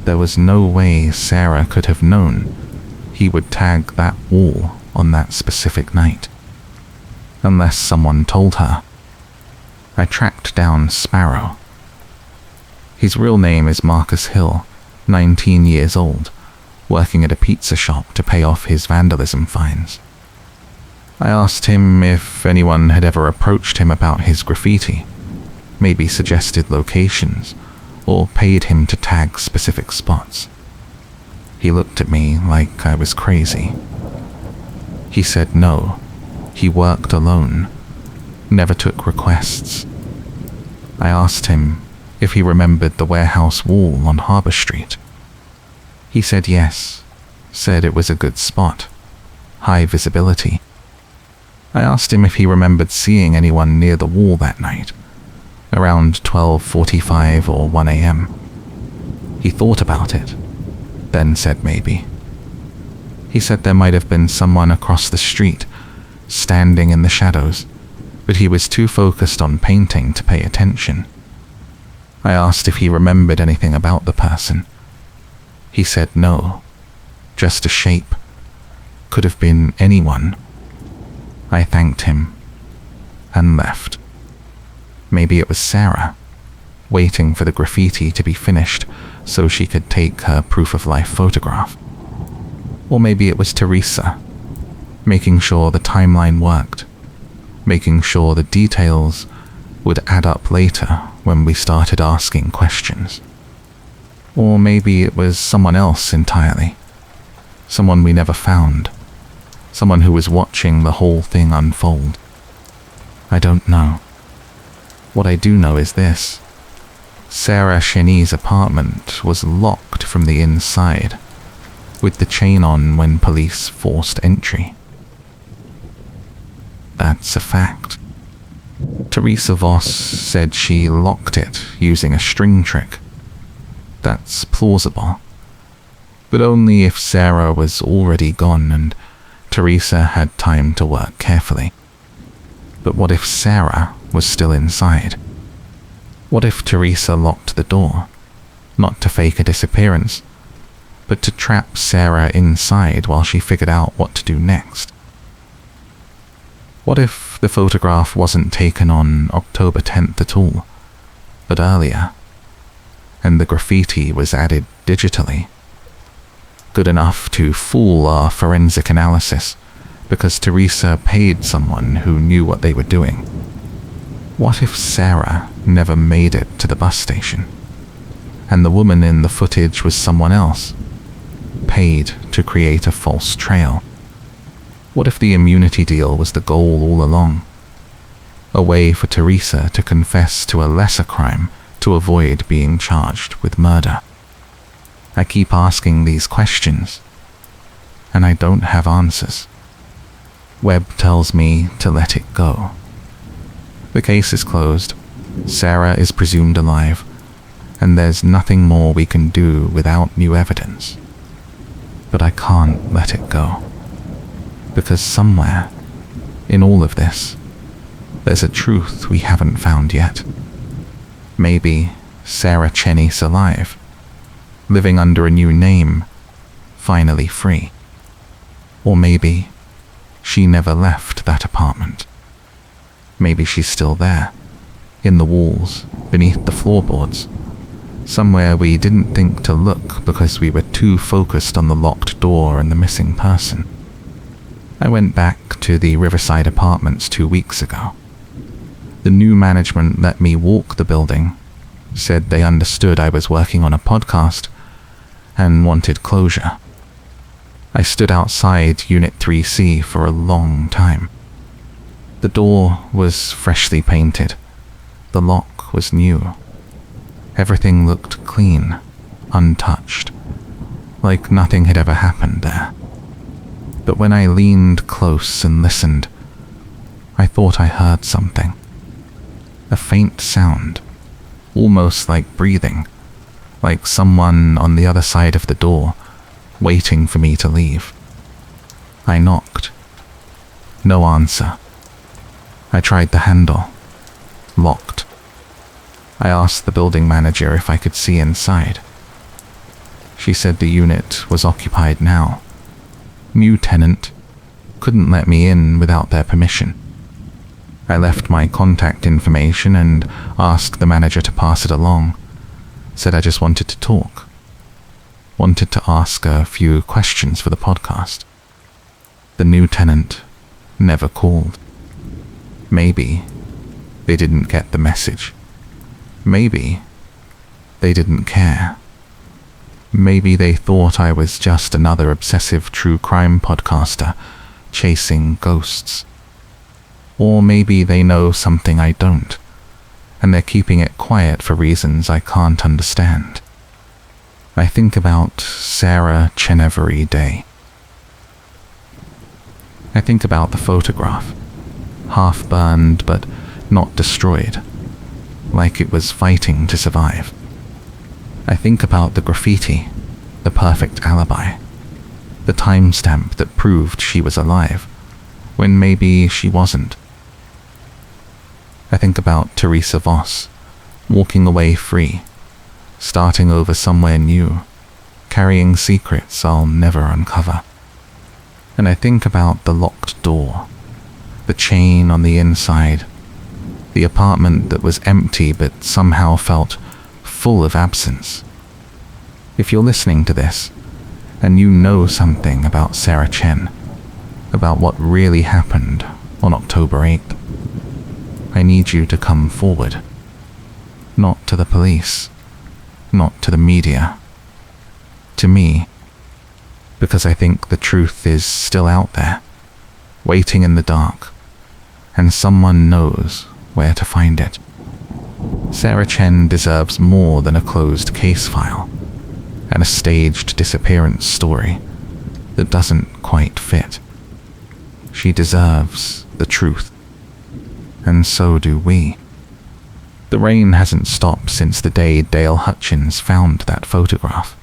There was no way Sarah could have known he would tag that wall on that specific night, unless someone told her. I tracked down Sparrow. His real name is Marcus Hill, 19 years old, working at a pizza shop to pay off his vandalism fines. I asked him if anyone had ever approached him about his graffiti, maybe suggested locations, or paid him to tag specific spots. He looked at me like I was crazy. He said no, he worked alone, never took requests. I asked him if he remembered the warehouse wall on Harbour Street. He said yes, said it was a good spot, high visibility. I asked him if he remembered seeing anyone near the wall that night, around 12:45 or 1 a.m. He thought about it, then said maybe. He said there might have been someone across the street, standing in the shadows, but he was too focused on painting to pay attention. I asked if he remembered anything about the person. He said no, just a shape. Could have been anyone. I thanked him and left. Maybe it was Sarah, waiting for the graffiti to be finished so she could take her proof-of-life photograph. Or maybe it was Teresa, making sure the timeline worked, making sure the details would add up later when we started asking questions. Or maybe it was someone else entirely, someone we never found, someone who was watching the whole thing unfold. I don't know. What I do know is this. Sarah Cheney's apartment was locked from the inside, with the chain on when police forced entry. That's a fact. Teresa Voss said she locked it using a string trick. That's plausible. But only if Sarah was already gone and Teresa had time to work carefully. But what if Sarah was still inside? What if Teresa locked the door, not to fake a disappearance, but to trap Sarah inside while she figured out what to do next? What if the photograph wasn't taken on October 10th at all, but earlier, and the graffiti was added digitally? Good enough to fool our forensic analysis, because Teresa paid someone who knew what they were doing. What if Sarah never made it to the bus station, and the woman in the footage was someone else, paid to create a false trail? What if the immunity deal was the goal all along? A way for Teresa to confess to a lesser crime to avoid being charged with murder? I keep asking these questions, and I don't have answers. Webb tells me to let it go. The case is closed, Sarah is presumed alive, and there's nothing more we can do without new evidence. But I can't let it go, because somewhere, in all of this, there's a truth we haven't found yet. Maybe Sarah Cheney's alive, living under a new name, finally free. Or maybe she never left that apartment. Maybe she's still there, in the walls, beneath the floorboards, somewhere we didn't think to look because we were too focused on the locked door and the missing person. I went back to the Riverside apartments 2 weeks ago. The new management let me walk the building, said they understood I was working on a podcast and wanted closure. I stood outside Unit 3C for a long time. The door was freshly painted. The lock was new. Everything looked clean, untouched, like nothing had ever happened there. But when I leaned close and listened, I thought I heard something. A faint sound, almost like breathing, like someone on the other side of the door, waiting for me to leave. I knocked. No answer. I tried the handle. Locked. I asked the building manager if I could see inside. She said the unit was occupied now. New tenant. Couldn't let me in without their permission. I left my contact information and asked the manager to pass it along. Said I just wanted to talk. Wanted to ask a few questions for the podcast. The new tenant never called. Maybe they didn't get the message. Maybe they didn't care. Maybe they thought I was just another obsessive true crime podcaster chasing ghosts. Or maybe they know something I don't, and they're keeping it quiet for reasons I can't understand. I think about Sarah Chen every day. I think about the photograph, half burned but not destroyed, like it was fighting to survive. I think about the graffiti, the perfect alibi, the timestamp that proved she was alive, when maybe she wasn't. I think about Teresa Voss, walking away free, starting over somewhere new, carrying secrets I'll never uncover. And I think about the locked door, the chain on the inside, the apartment that was empty but somehow felt full of absence. If you're listening to this, and you know something about Sarah Chen, about what really happened on October 8th, I need you to come forward. Not to the police, not to the media, to me, because I think the truth is still out there, waiting in the dark, and someone knows where to find it. Sarah Chen deserves more than a closed case file and a staged disappearance story that doesn't quite fit. She deserves the truth, and so do we. The rain hasn't stopped since the day Dale Hutchins found that photograph.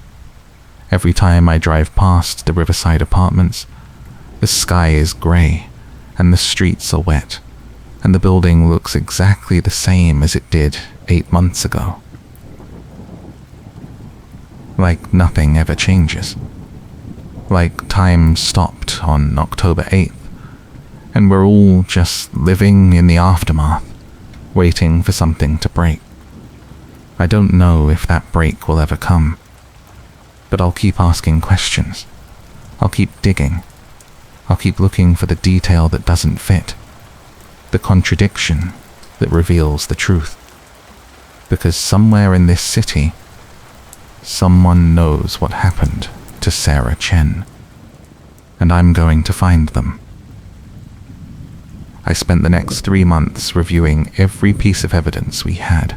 Every time I drive past the Riverside apartments, the sky is grey, and the streets are wet, and the building looks exactly the same as it did 8 months ago. Like nothing ever changes. Like time stopped on October 8th, and we're all just living in the aftermath, waiting for something to break. I don't know if that break will ever come, but I'll keep asking questions. I'll keep digging. I'll keep looking for the detail that doesn't fit, the contradiction that reveals the truth. Because somewhere in this city, someone knows what happened to Sarah Chen, and I'm going to find them. I spent the next 3 months reviewing every piece of evidence we had,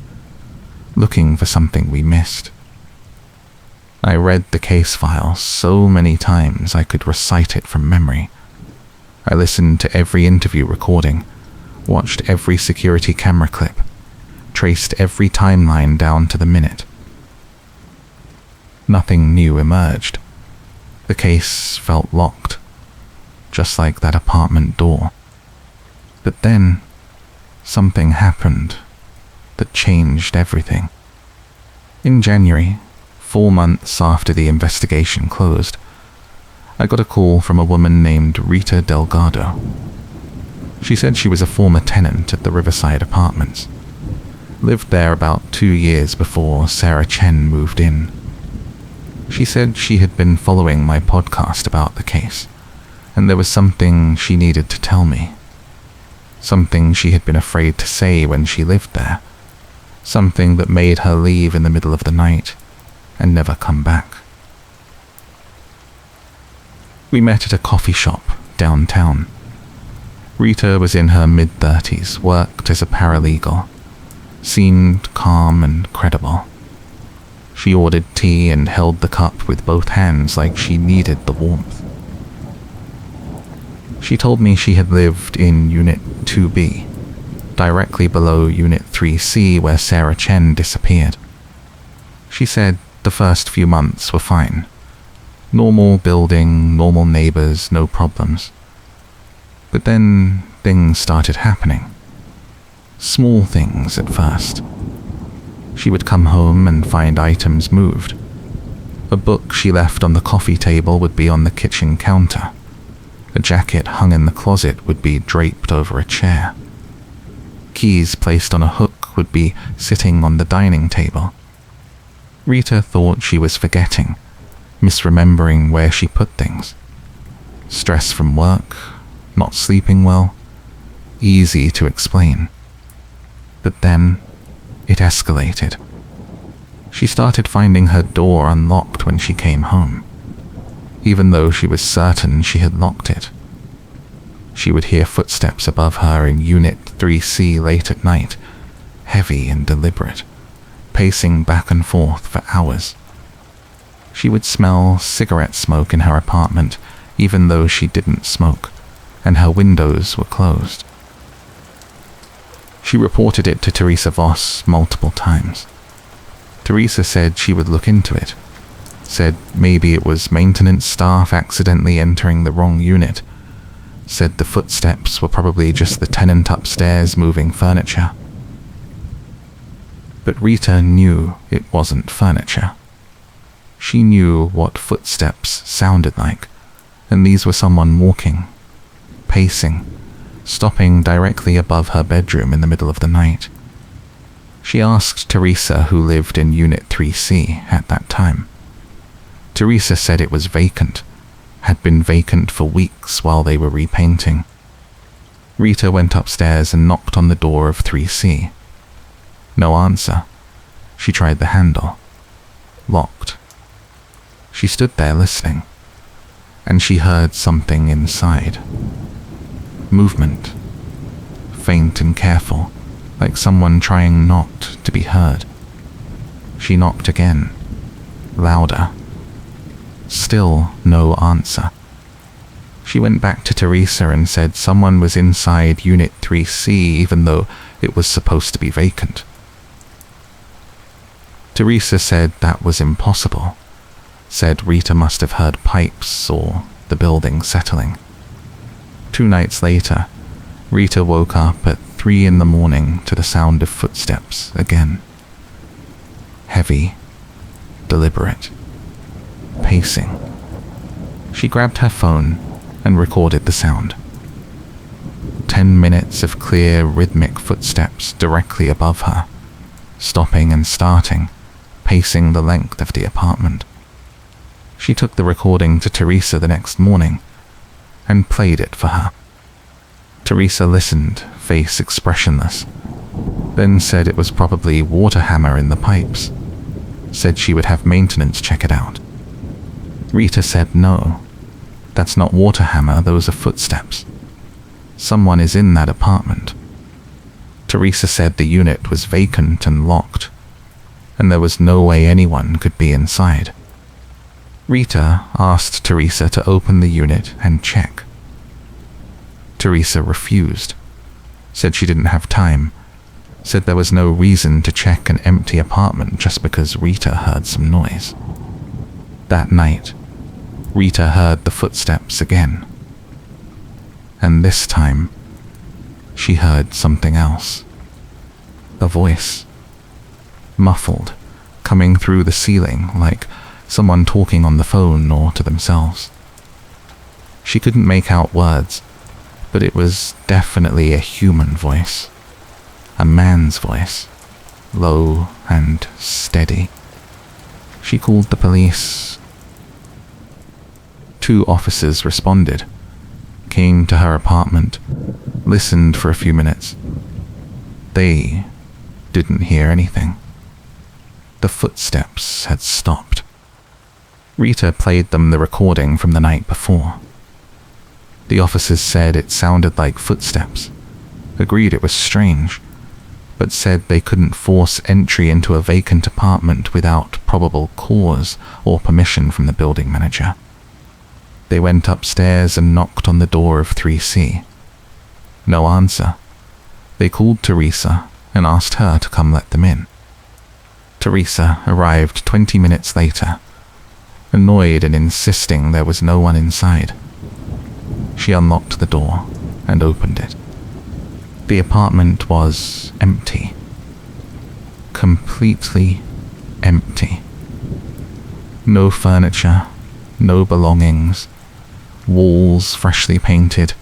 looking for something we missed. I read the case file so many times I could recite it from memory. I listened to every interview recording, watched every security camera clip, traced every timeline down to the minute. Nothing new emerged. The case felt locked, just like that apartment door. But then, something happened that changed everything. In January, 4 months after the investigation closed, I got a call from a woman named Rita Delgado. She said she was a former tenant at the Riverside Apartments, lived there about 2 years before Sarah Chen moved in. She said she had been following my podcast about the case, and there was something she needed to tell me. Something she had been afraid to say when she lived there, something that made her leave in the middle of the night and never come back. We met at a coffee shop downtown. Rita was in her mid-30s, worked as a paralegal, seemed calm and credible. She ordered tea and held the cup with both hands like she needed the warmth. She told me she had lived in Unit 2B, directly below Unit 3C where Sarah Chen disappeared. She said the first few months were fine. Normal building, normal neighbors, no problems. But then things started happening. Small things at first. She would come home and find items moved. A book she left on the coffee table would be on the kitchen counter. A jacket hung in the closet would be draped over a chair. Keys placed on a hook would be sitting on the dining table. Rita thought she was forgetting, misremembering where she put things. Stress from work, not sleeping well, easy to explain. But then it escalated. She started finding her door unlocked when she came home, even though she was certain she had locked it. She would hear footsteps above her in Unit 3C late at night, heavy and deliberate, pacing back and forth for hours. She would smell cigarette smoke in her apartment, even though she didn't smoke, and her windows were closed. She reported it to Teresa Voss multiple times. Teresa said she would look into it, said maybe it was maintenance staff accidentally entering the wrong unit, said the footsteps were probably just the tenant upstairs moving furniture. But Rita knew it wasn't furniture. She knew what footsteps sounded like, and these were someone walking, pacing, stopping directly above her bedroom in the middle of the night. She asked Teresa, who lived in Unit 3C at that time. Teresa said it was vacant, had been vacant for weeks while they were repainting. Rita went upstairs and knocked on the door of 3C. No answer. She tried the handle. Locked. She stood there listening, and she heard something inside. Movement. Faint and careful, like someone trying not to be heard. She knocked again, louder. Still no answer. She went back to Teresa and said someone was inside Unit 3C even though it was supposed to be vacant. Teresa said that was impossible. Said Rita must have heard pipes or the building settling. 2 nights later, Rita woke up at 3 a.m. to the sound of footsteps again. Heavy, deliberate, pacing. She grabbed her phone and recorded the sound. 10 minutes of clear, rhythmic footsteps directly above her, stopping and starting, pacing the length of the apartment. She took the recording to Teresa the next morning and played it for her. Teresa listened, face expressionless, then said it was probably water hammer in the pipes. Said she would have maintenance check it out. Rita said no. That's not water hammer, those are footsteps. Someone is in that apartment. Teresa said the unit was vacant and locked, and there was no way anyone could be inside. Rita asked Teresa to open the unit and check. Teresa refused, said she didn't have time, said there was no reason to check an empty apartment just because Rita heard some noise. That night, Rita heard the footsteps again. And this time, she heard something else. A voice. Muffled, coming through the ceiling like someone talking on the phone or to themselves. She couldn't make out words, but it was definitely a human voice. A man's voice, low and steady. She called the police. 2 officers responded, came to her apartment, listened for a few minutes. They didn't hear anything. The footsteps had stopped. Rita played them the recording from the night before. The officers said it sounded like footsteps, agreed it was strange, but said they couldn't force entry into a vacant apartment without probable cause or permission from the building manager. They went upstairs and knocked on the door of 3C. No answer. They called Teresa and asked her to come let them in. Teresa arrived 20 minutes later, annoyed and insisting there was no one inside. She unlocked the door and opened it. The apartment was empty. Completely empty. No furniture, no belongings, walls freshly painted,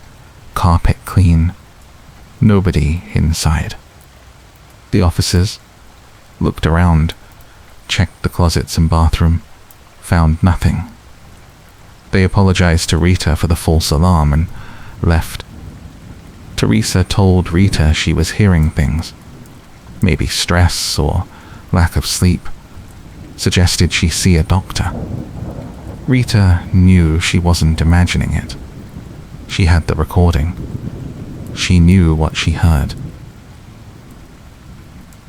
carpet clean. Nobody inside. The officers looked around, checked the closets and bathroom, found nothing. They apologized to Rita for the false alarm and left. Teresa told Rita she was hearing things, maybe stress or lack of sleep, suggested she see a doctor. Rita knew she wasn't imagining it. She had the recording. She knew what she heard.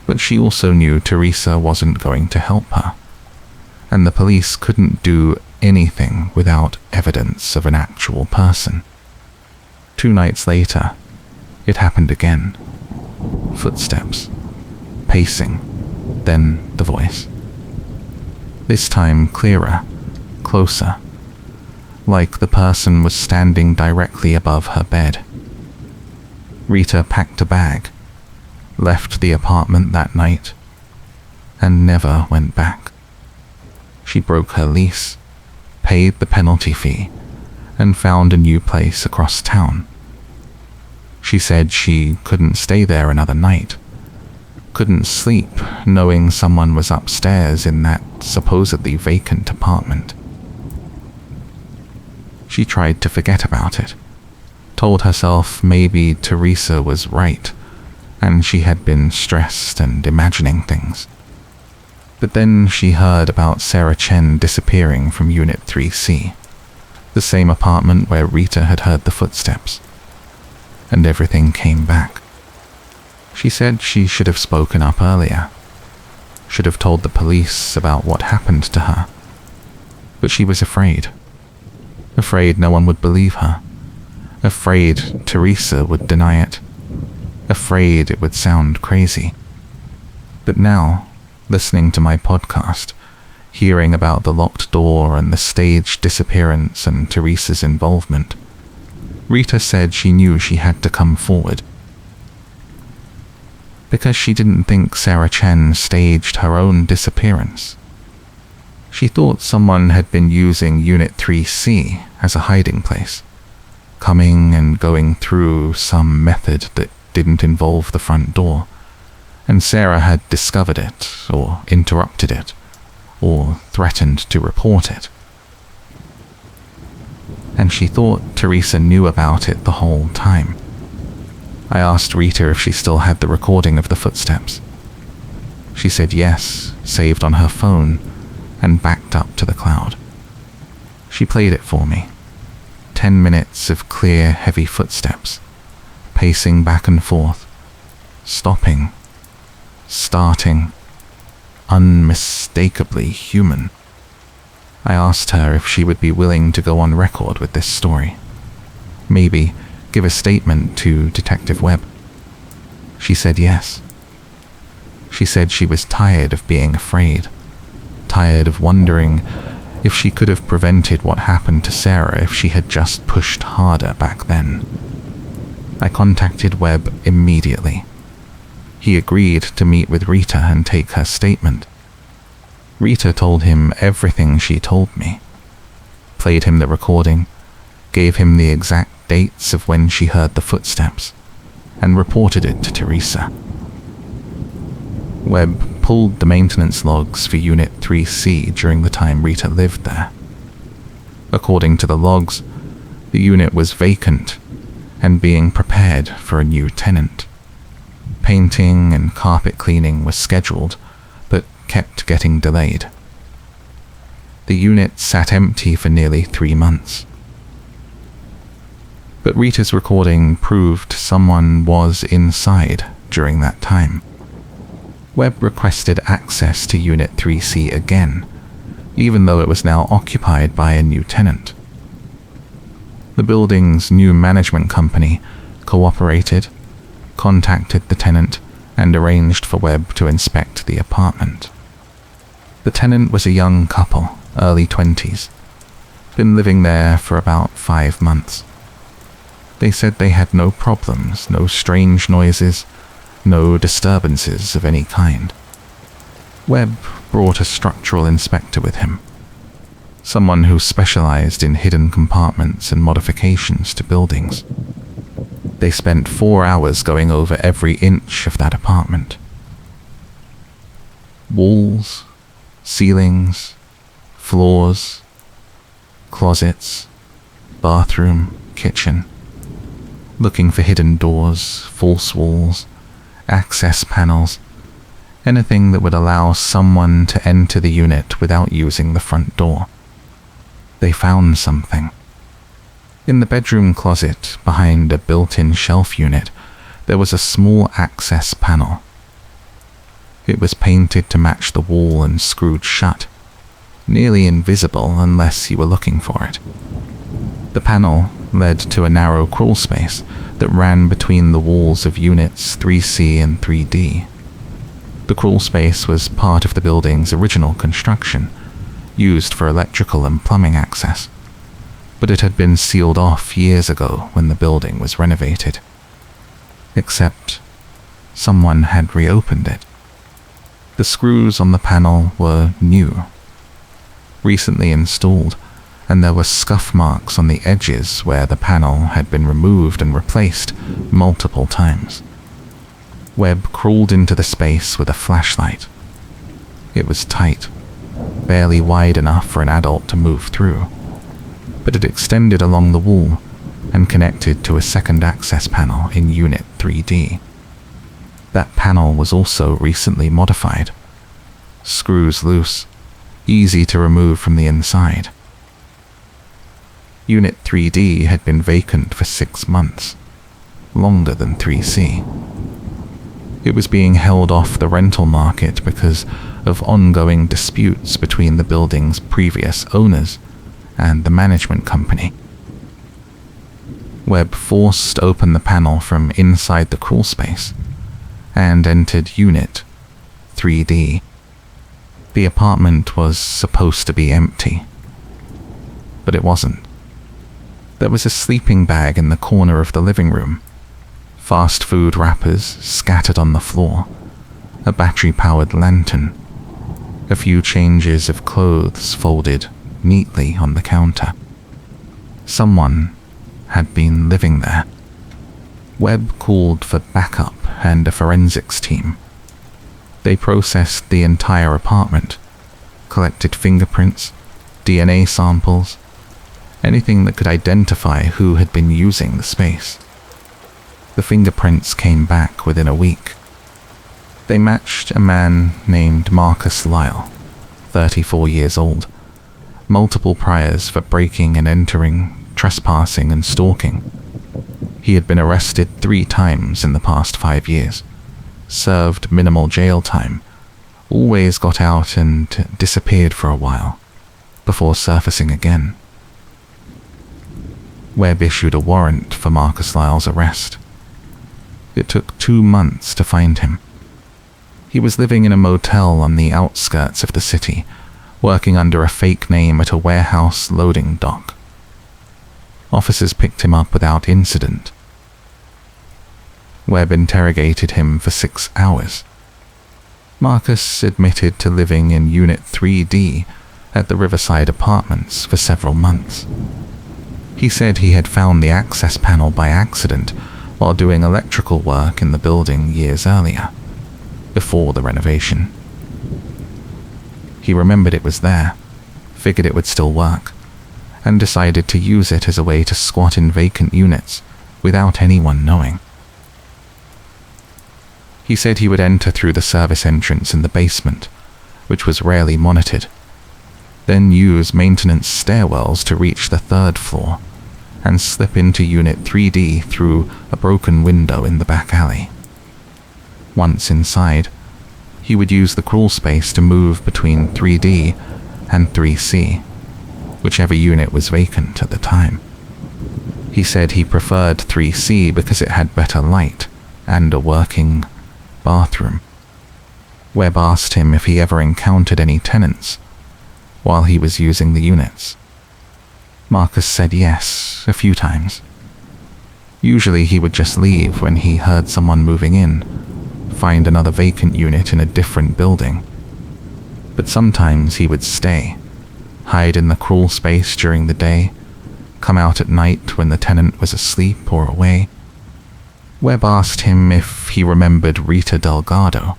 But she also knew Teresa wasn't going to help her, and the police couldn't do anything without evidence of an actual person. 2 nights later, it happened again. Footsteps, pacing, then the voice. This time clearer, closer, like the person was standing directly above her bed. Rita packed a bag, left the apartment that night, and never went back. She broke her lease, paid the penalty fee, and found a new place across town. She said she couldn't stay there another night, couldn't sleep knowing someone was upstairs in that supposedly vacant apartment. She tried to forget about it, told herself maybe Teresa was right, and she had been stressed and imagining things. But then she heard about Sarah Chen disappearing from Unit 3C, the same apartment where Rita had heard the footsteps, and everything came back. She said she should have spoken up earlier, should have told the police about what happened to her, but she was afraid no one would believe her, afraid Teresa would deny it, afraid it would sound crazy. But now, listening to my podcast, hearing about the locked door and the staged disappearance and Teresa's involvement, Rita said she knew she had to come forward. Because she didn't think Sarah Chen staged her own disappearance. She thought someone had been using Unit 3C as a hiding place, coming and going through some method that didn't involve the front door, and Sarah had discovered it, or interrupted it, or threatened to report it. And she thought Teresa knew about it the whole time. I asked Rita if she still had the recording of the footsteps. She said yes, saved on her phone, and backed up to the cloud. She played it for me. 10 minutes of clear, heavy footsteps, pacing back and forth, stopping, starting, unmistakably human. I asked her if she would be willing to go on record with this story. Maybe give a statement to Detective Webb. She said yes. She said she was tired of being afraid, tired of wondering if she could have prevented what happened to Sarah if she had just pushed harder back then. I contacted Webb immediately. He agreed to meet with Rita and take her statement. Rita told him everything she told me, played him the recording, gave him the exact dates of when she heard the footsteps, and reported it to Teresa. Webb pulled the maintenance logs for Unit 3C during the time Rita lived there. According to the logs, the unit was vacant and being prepared for a new tenant. Painting and carpet cleaning was scheduled, but kept getting delayed. The unit sat empty for nearly 3 months. But Rita's recording proved someone was inside during that time. Webb requested access to Unit 3C again, even though it was now occupied by a new tenant. The building's new management company cooperated, contacted the tenant, and arranged for Webb to inspect the apartment. The tenant was a young couple, early 20s, been living there for about 5 months. They said they had no problems, no strange noises, no disturbances of any kind. Webb brought a structural inspector with him, someone who specialized in hidden compartments and modifications to buildings. They spent 4 hours going over every inch of that apartment. Walls, ceilings, floors, closets, bathroom, kitchen, looking for hidden doors, false walls, access panels, anything that would allow someone to enter the unit without using the front door. They found something. In the bedroom closet, behind a built-in shelf unit, there was a small access panel. It was painted to match the wall and screwed shut, nearly invisible unless you were looking for it. The panel led to a narrow crawl space that ran between the walls of units 3C and 3D. The crawl space was part of the building's original construction, used for electrical and plumbing access, but it had been sealed off years ago when the building was renovated. Except someone had reopened it. The screws on the panel were new, recently installed, and there were scuff marks on the edges where the panel had been removed and replaced multiple times. Webb crawled into the space with a flashlight. It was tight, barely wide enough for an adult to move through, but it extended along the wall and connected to a second access panel in Unit 3D. That panel was also recently modified. Screws loose, easy to remove from the inside. Unit 3D had been vacant for 6 months, longer than 3C. It was being held off the rental market because of ongoing disputes between the building's previous owners and the management company. Webb forced open the panel from inside the crawl space and entered Unit 3D. The apartment was supposed to be empty, but it wasn't. There was a sleeping bag in the corner of the living room, fast food wrappers scattered on the floor, a battery-powered lantern, a few changes of clothes folded neatly on the counter. Someone had been living there. Webb called for backup and a forensics team. They processed the entire apartment, collected fingerprints, DNA samples, anything that could identify who had been using the space. The fingerprints came back within a week. They matched a man named Marcus Lyle, 34 years old, multiple priors for breaking and entering, trespassing and stalking. He had been arrested 3 times in the past 5 years, served minimal jail time, always got out and disappeared for a while, before surfacing again. Webb issued a warrant for Marcus Lyle's arrest. It took 2 months to find him. He was living in a motel on the outskirts of the city, working under a fake name at a warehouse loading dock. Officers picked him up without incident. Webb interrogated him for 6 hours. Marcus admitted to living in Unit 3D at the Riverside Apartments for several months. He said he had found the access panel by accident while doing electrical work in the building years earlier, before the renovation. He remembered it was there, figured it would still work, and decided to use it as a way to squat in vacant units without anyone knowing. He said he would enter through the service entrance in the basement, which was rarely monitored, then use maintenance stairwells to reach the 3rd floor, and slip into Unit 3D through a broken window in the back alley. Once inside, he would use the crawl space to move between 3D and 3C, whichever unit was vacant at the time. He said he preferred 3C because it had better light and a working bathroom. Webb asked him if he ever encountered any tenants while he was using the units. Marcus said yes, a few times. Usually he would just leave when he heard someone moving in, find another vacant unit in a different building. But sometimes he would stay, hide in the crawl space during the day, come out at night when the tenant was asleep or away. Webb asked him if he remembered Rita Delgado,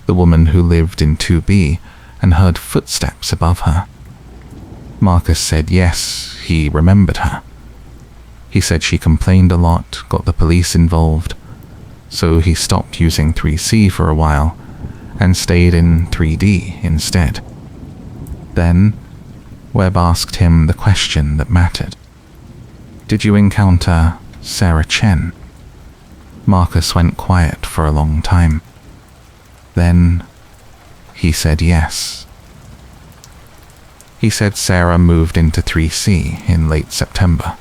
the woman who lived in 2B and heard footsteps above her. Marcus said yes, he remembered her. He said she complained a lot, got the police involved, so he stopped using 3C for a while and stayed in 3D instead. Then, Webb asked him the question that mattered. Did you encounter Sarah Chen? Marcus went quiet for a long time. Then, he said yes. He said Sarah moved into 3C in late September.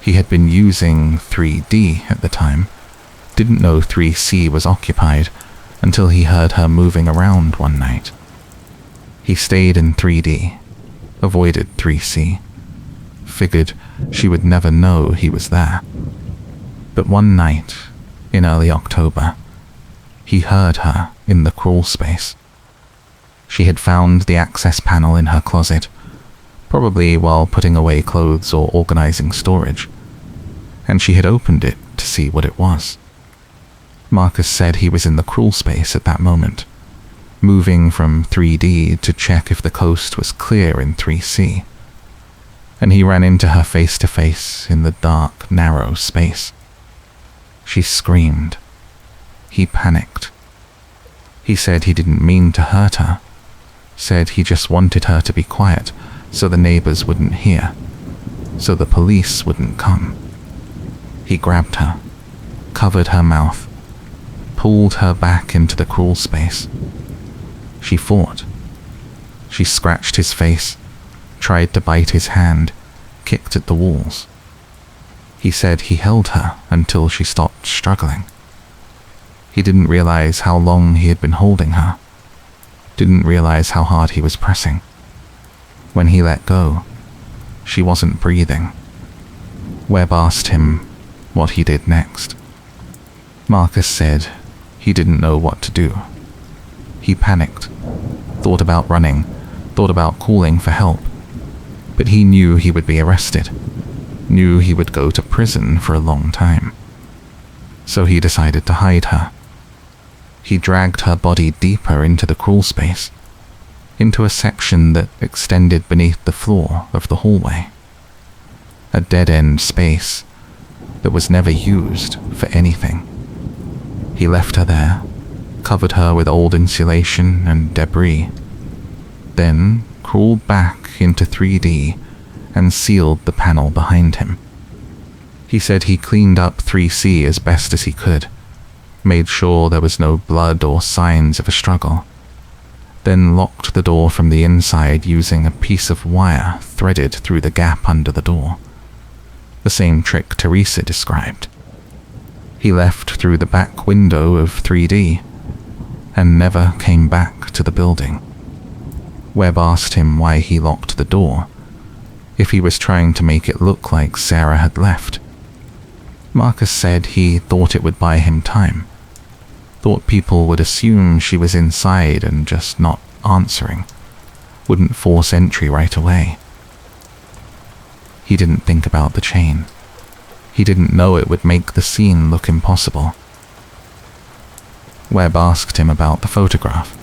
He had been using 3D at the time, didn't know 3C was occupied until he heard her moving around one night. He stayed in 3D, avoided 3C, figured she would never know he was there. But one night, in early October, he heard her in the crawl space. She had found the access panel in her closet, probably while putting away clothes or organizing storage, and she had opened it to see what it was. Marcus said he was in the crawl space at that moment, moving from 3D to check if the coast was clear in 3C, and he ran into her face to face in the dark, narrow space. She screamed. He panicked. He said he didn't mean to hurt her, said he just wanted her to be quiet so the neighbors wouldn't hear, so the police wouldn't come. He grabbed her, covered her mouth, pulled her back into the crawl space. She fought. She scratched his face, tried to bite his hand, kicked at the walls. He said he held her until she stopped struggling. He didn't realize how long he had been holding her, didn't realize how hard he was pressing. When he let go, she wasn't breathing. Webb asked him what he did next. Marcus said he didn't know what to do. He panicked, thought about running, thought about calling for help, but he knew he would be arrested, knew he would go to prison for a long time. So he decided to hide her. He dragged her body deeper into the crawl space, into a section that extended beneath the floor of the hallway. A dead-end space that was never used for anything. He left her there, covered her with old insulation and debris, then crawled back into 3D and sealed the panel behind him. He said he cleaned up 3C as best as he could, made sure there was no blood or signs of a struggle, then locked the door from the inside using a piece of wire threaded through the gap under the door. The same trick Teresa described. He left through the back window of 3D and never came back to the building. Webb asked him why he locked the door, if he was trying to make it look like Sarah had left. Marcus said he thought it would buy him time, thought people would assume she was inside and just not answering, wouldn't force entry right away. He didn't think about the chain. He didn't know it would make the scene look impossible. Webb asked him about the photograph,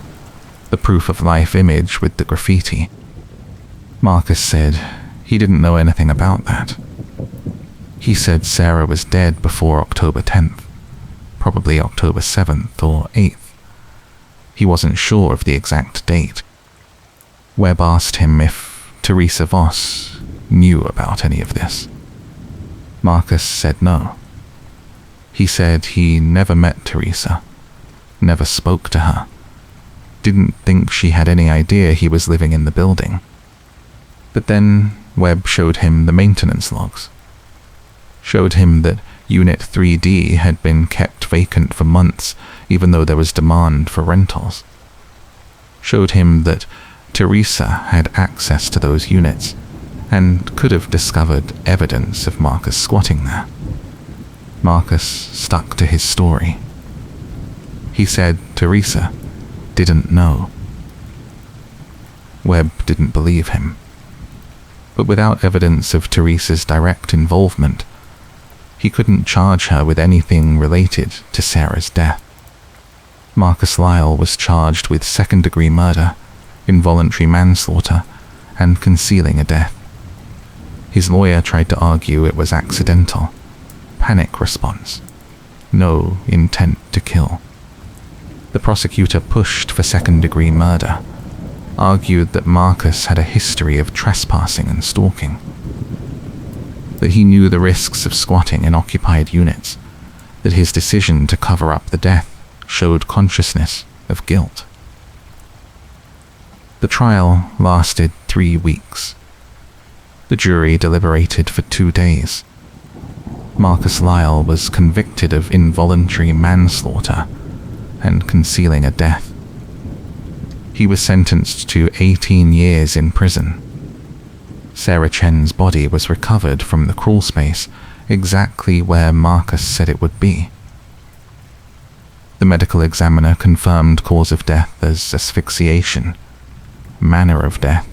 the proof-of-life image with the graffiti. Marcus said he didn't know anything about that. He said Sarah was dead before October 10th, probably October 7th or 8th. He wasn't sure of the exact date. Webb asked him if Teresa Voss knew about any of this. Marcus said no. He said he never met Teresa, never spoke to her, didn't think she had any idea he was living in the building. But then Webb showed him the maintenance logs, showed him that Unit 3D had been kept vacant for months even though there was demand for rentals, showed him that Teresa had access to those units and could have discovered evidence of Marcus squatting there. Marcus stuck to his story. He said Teresa didn't know. Webb didn't believe him. But without evidence of Teresa's direct involvement, he couldn't charge her with anything related to Sarah's death. Marcus Lyle was charged with second-degree murder, involuntary manslaughter, and concealing a death. His lawyer tried to argue it was accidental, panic response, no intent to kill. The prosecutor pushed for second-degree murder, argued that Marcus had a history of trespassing and stalking, that he knew the risks of squatting in occupied units, that his decision to cover up the death showed consciousness of guilt. The trial lasted 3 weeks. The jury deliberated for 2 days. Marcus Lyle was convicted of involuntary manslaughter and concealing a death. He was sentenced to 18 years in prison. Sarah Chen's body was recovered from the crawl space exactly where Marcus said it would be. The medical examiner confirmed cause of death as asphyxiation, manner of death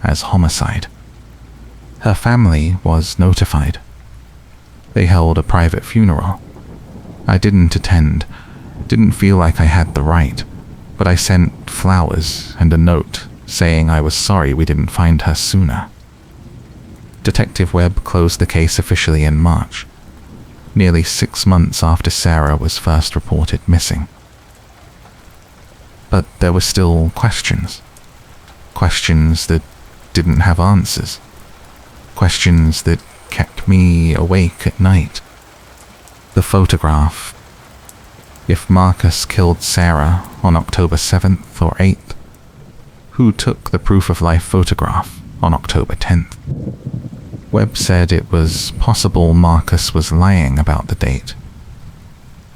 as homicide. Her family was notified. They held a private funeral. I didn't attend, didn't feel like I had the right, but I sent flowers and a note saying I was sorry we didn't find her sooner. Detective Webb closed the case officially in March, nearly 6 months after Sarah was first reported missing. But there were still questions. Questions that didn't have answers. Questions that kept me awake at night. The photograph. If Marcus killed Sarah on October 7th or 8th, who took the proof-of-life photograph on October 10th? Webb said it was possible Marcus was lying about the date.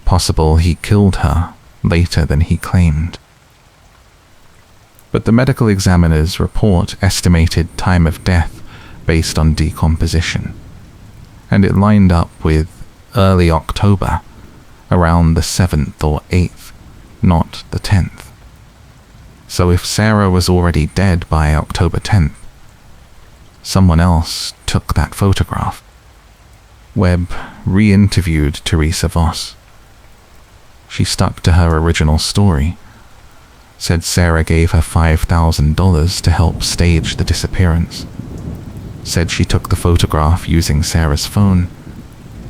Possible he killed her later than he claimed. But the medical examiner's report estimated time of death based on decomposition, and it lined up with early October, around the 7th or 8th, not the 10th. So if Sarah was already dead by October 10th, someone else took that photograph. Webb re-interviewed Teresa Voss. She stuck to her original story, said Sarah gave her $5,000 to help stage the disappearance, said she took the photograph using Sarah's phone,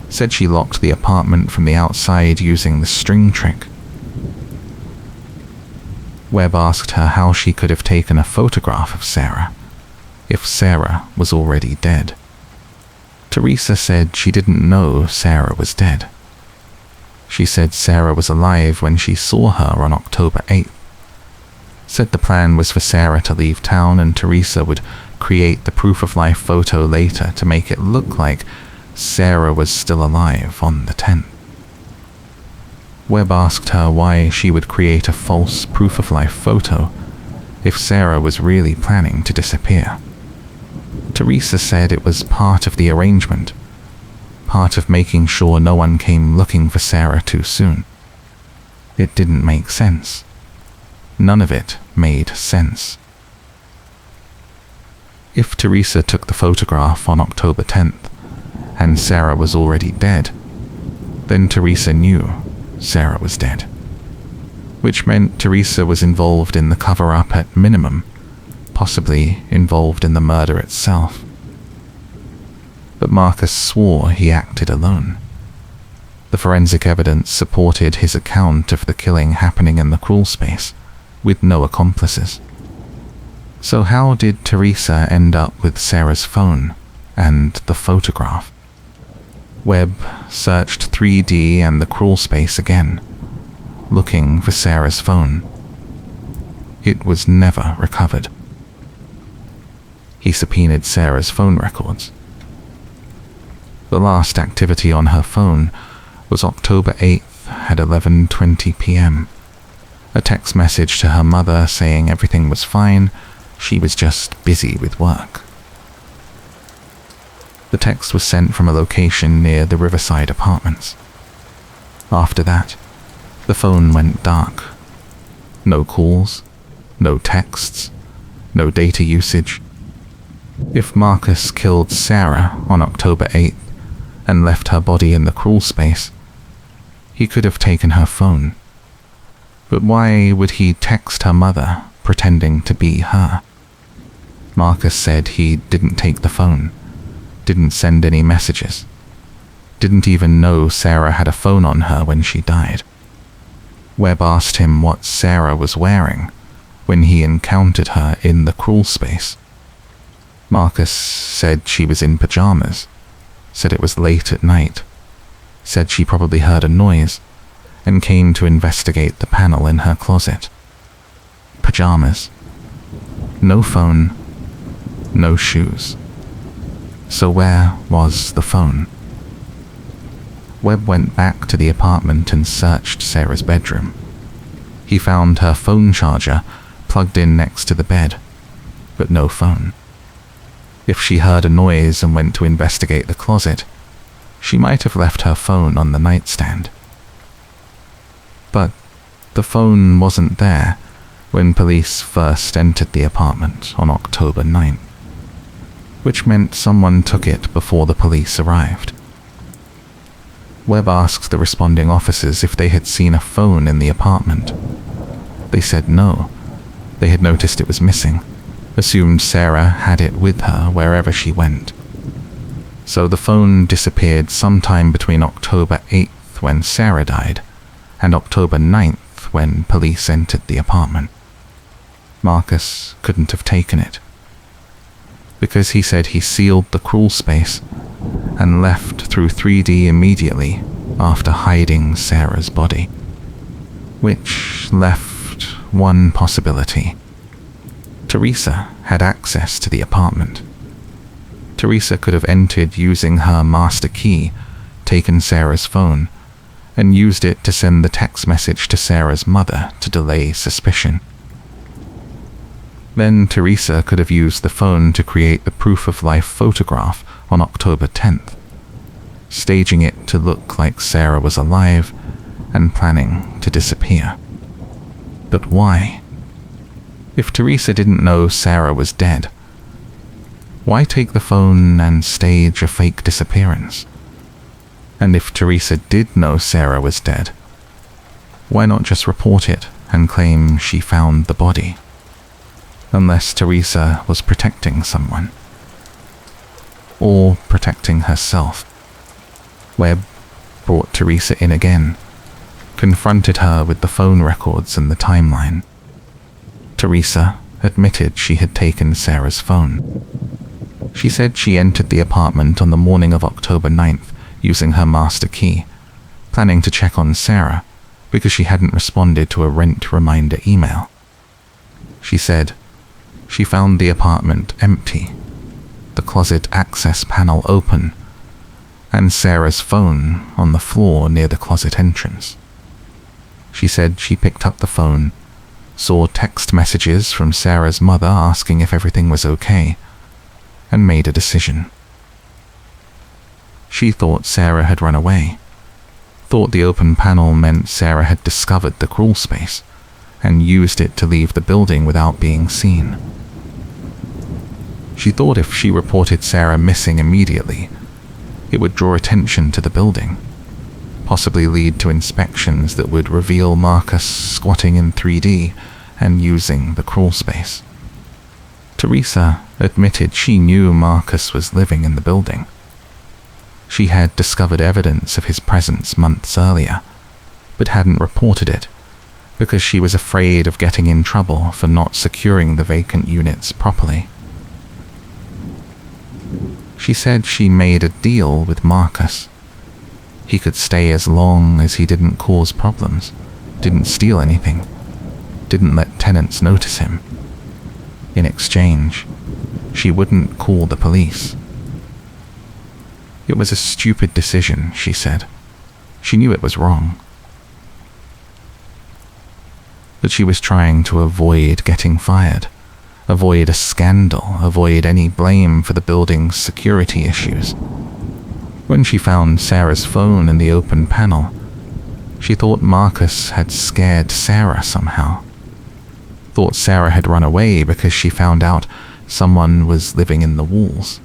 said she locked the apartment from the outside using the string trick. Webb asked her how she could have taken a photograph of Sarah if Sarah was already dead. Teresa said she didn't know Sarah was dead. She said Sarah was alive when she saw her on October 8th. Said the plan was for Sarah to leave town and Teresa would create the proof-of-life photo later to make it look like Sarah was still alive on the 10th. Webb asked her why she would create a false proof-of-life photo if Sarah was really planning to disappear. Teresa said it was part of the arrangement, part of making sure no one came looking for Sarah too soon. It didn't make sense. None of it made sense. If Teresa took the photograph on October 10th, and Sarah was already dead, then Teresa knew Sarah was dead, which meant Teresa was involved in the cover-up at minimum, possibly involved in the murder itself. But Marcus swore he acted alone. The forensic evidence supported his account of the killing happening in the crawl space, with no accomplices. So how did Teresa end up with Sarah's phone and the photograph? Webb searched 3D and the crawl space again, looking for Sarah's phone. It was never recovered. He subpoenaed Sarah's phone records. The last activity on her phone was October 8th at 11:20 p.m. A text message to her mother saying everything was fine, she was just busy with work. The text was sent from a location near the Riverside apartments. After that, the phone went dark. No calls, no texts, no data usage. If Marcus killed Sarah on October 8th and left her body in the crawl space, he could have taken her phone. But why would he text her mother pretending to be her? Marcus said he didn't take the phone, didn't send any messages, didn't even know Sarah had a phone on her when she died. Webb asked him what Sarah was wearing when he encountered her in the crawl space. Marcus said she was in pajamas, said it was late at night, said she probably heard a noise and came to investigate the panel in her closet. Pajamas. No phone, no shoes. So where was the phone? Webb went back to the apartment and searched Sarah's bedroom. He found her phone charger plugged in next to the bed, but no phone. If she heard a noise and went to investigate the closet, she might have left her phone on the nightstand. But the phone wasn't there when police first entered the apartment on October 9th, which meant someone took it before the police arrived. Webb asked the responding officers if they had seen a phone in the apartment. They said no. They had noticed it was missing, assumed Sarah had it with her wherever she went. So the phone disappeared sometime between October 8th when Sarah died and October 9th when police entered the apartment. Marcus couldn't have taken it, because he said he sealed the crawl space and left through 3D immediately after hiding Sarah's body, which left one possibility. Teresa had access to the apartment. Teresa could have entered using her master key, taken Sarah's phone, and used it to send the text message to Sarah's mother to delay suspicion. Then Teresa could have used the phone to create the proof-of-life photograph on October 10th, staging it to look like Sarah was alive and planning to disappear. But why? If Teresa didn't know Sarah was dead, why take the phone and stage a fake disappearance? And if Teresa did know Sarah was dead, why not just report it and claim she found the body? Unless Teresa was protecting someone. Or protecting herself. Webb brought Teresa in again, confronted her with the phone records and the timeline. Teresa admitted she had taken Sarah's phone. She said she entered the apartment on the morning of October 9th using her master key, planning to check on Sarah because she hadn't responded to a rent reminder email. She said she found the apartment empty, the closet access panel open, and Sarah's phone on the floor near the closet entrance. She said she picked up the phone, saw text messages from Sarah's mother asking if everything was okay, and made a decision. She thought Sarah had run away, thought the open panel meant Sarah had discovered the crawl space and used it to leave the building without being seen. She thought if she reported Sarah missing immediately, it would draw attention to the building, possibly lead to inspections that would reveal Marcus squatting in 3D and using the crawl space. Teresa admitted she knew Marcus was living in the building. She had discovered evidence of his presence months earlier, but hadn't reported it because she was afraid of getting in trouble for not securing the vacant units properly. She said she made a deal with Marcus. He could stay as long as he didn't cause problems, didn't steal anything, didn't let tenants notice him. In exchange, she wouldn't call the police. It was a stupid decision, she said. She knew it was wrong. But she was trying to avoid getting fired, avoid a scandal, avoid any blame for the building's security issues. When she found Sarah's phone in the open panel, she thought Marcus had scared Sarah somehow. Thought Sarah had run away because she found out someone was living in the walls.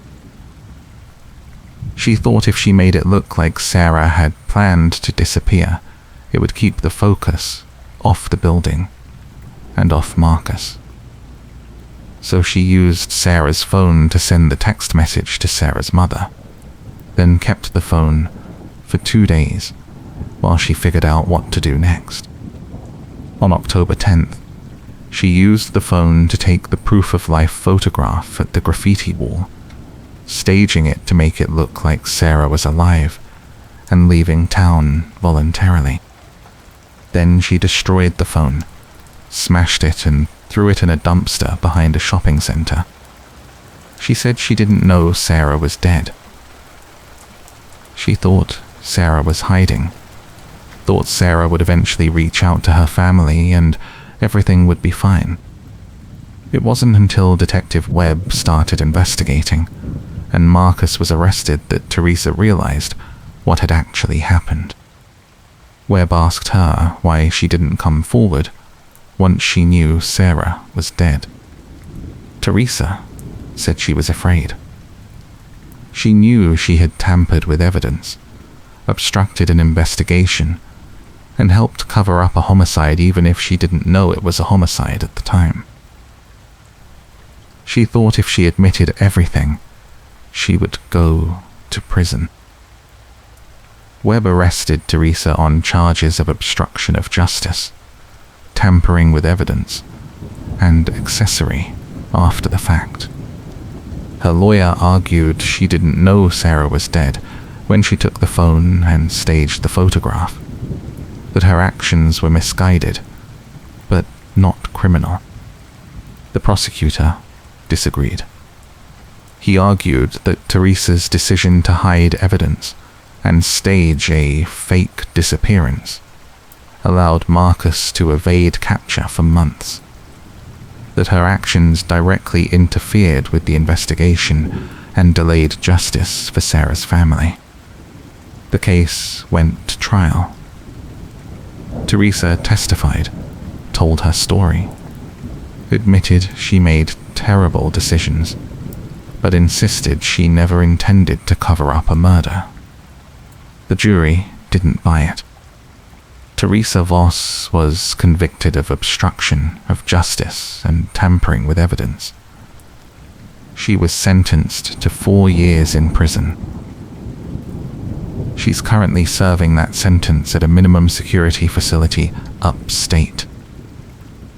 She thought if she made it look like Sarah had planned to disappear, it would keep the focus off the building and off Marcus. So she used Sarah's phone to send the text message to Sarah's mother, then kept the phone for 2 days while she figured out what to do next. On October 10th, she used the phone to take the proof-of-life photograph at the graffiti wall, staging it to make it look like Sarah was alive and leaving town voluntarily. Then she destroyed the phone, smashed it and threw it in a dumpster behind a shopping center. She said she didn't know Sarah was dead. She thought Sarah was hiding, thought Sarah would eventually reach out to her family and everything would be fine. It wasn't until Detective Webb started investigating and Marcus was arrested that Teresa realized what had actually happened. Webb asked her why she didn't come forward once she knew Sarah was dead. Teresa said she was afraid. She knew she had tampered with evidence, obstructed an investigation, and helped cover up a homicide even if she didn't know it was a homicide at the time. She thought if she admitted everything, she would go to prison. Webb arrested Teresa on charges of obstruction of justice, tampering with evidence, and accessory after the fact. Her lawyer argued she didn't know Sarah was dead when she took the phone and staged the photograph, that her actions were misguided, but not criminal. The prosecutor disagreed. He argued that Teresa's decision to hide evidence and stage a fake disappearance allowed Marcus to evade capture for months, that her actions directly interfered with the investigation and delayed justice for Sarah's family. The case went to trial. Teresa testified, told her story, admitted she made terrible decisions, but insisted she never intended to cover up a murder. The jury didn't buy it. Teresa Voss was convicted of obstruction of justice and tampering with evidence. She was sentenced to 4 years in prison. She's currently serving that sentence at a minimum security facility upstate.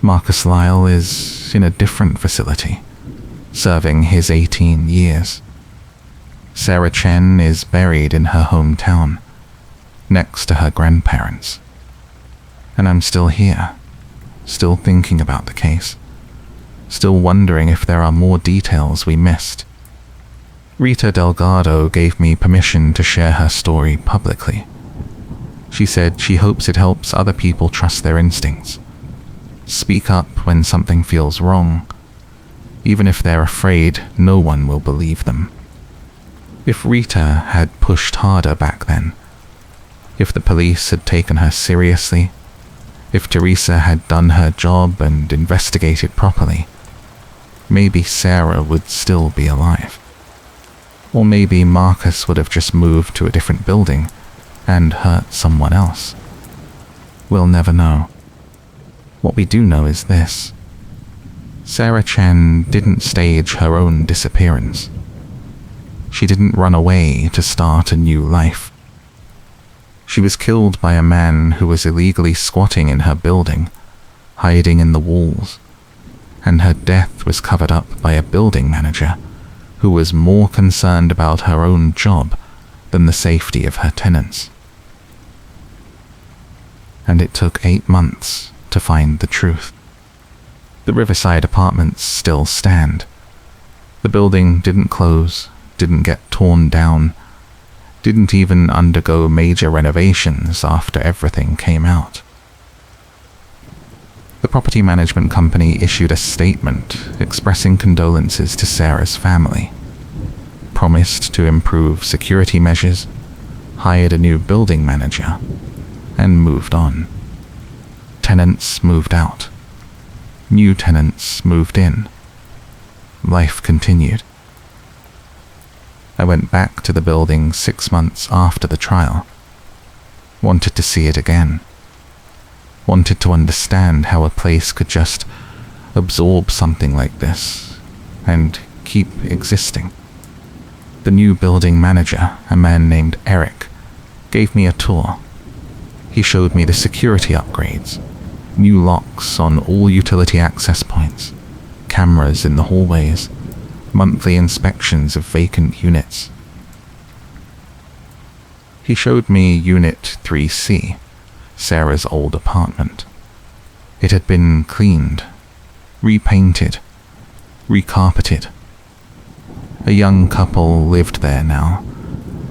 Marcus Lyle is in a different facility, serving his 18 years. Sarah Chen is buried in her hometown, next to her grandparents. And I'm still here, still thinking about the case, still wondering if there are more details we missed. Rita Delgado gave me permission to share her story publicly. She said she hopes it helps other people trust their instincts, speak up when something feels wrong, even if they're afraid no one will believe them. If Rita had pushed harder back then, if the police had taken her seriously, if Teresa had done her job and investigated properly, maybe Sarah would still be alive. Or maybe Marcus would have just moved to a different building and hurt someone else. We'll never know. What we do know is this: Sarah Chen didn't stage her own disappearance. She didn't run away to start a new life. She was killed by a man who was illegally squatting in her building, hiding in the walls, and her death was covered up by a building manager who was more concerned about her own job than the safety of her tenants. And it took 8 months to find the truth. The Riverside apartments still stand. The building didn't close, didn't get torn down, didn't even undergo major renovations after everything came out. The property management company issued a statement expressing condolences to Sarah's family, promised to improve security measures, hired a new building manager, and moved on. Tenants moved out. New tenants moved in. Life continued. I went back to the building 6 months after the trial. Wanted to see it again. Wanted to understand how a place could just absorb something like this and keep existing. The new building manager, a man named Eric, gave me a tour. He showed me the security upgrades, new locks on all utility access points, cameras in the hallways, monthly inspections of vacant units. He showed me Unit 3C, Sarah's old apartment. It had been cleaned, repainted, recarpeted. A young couple lived there now,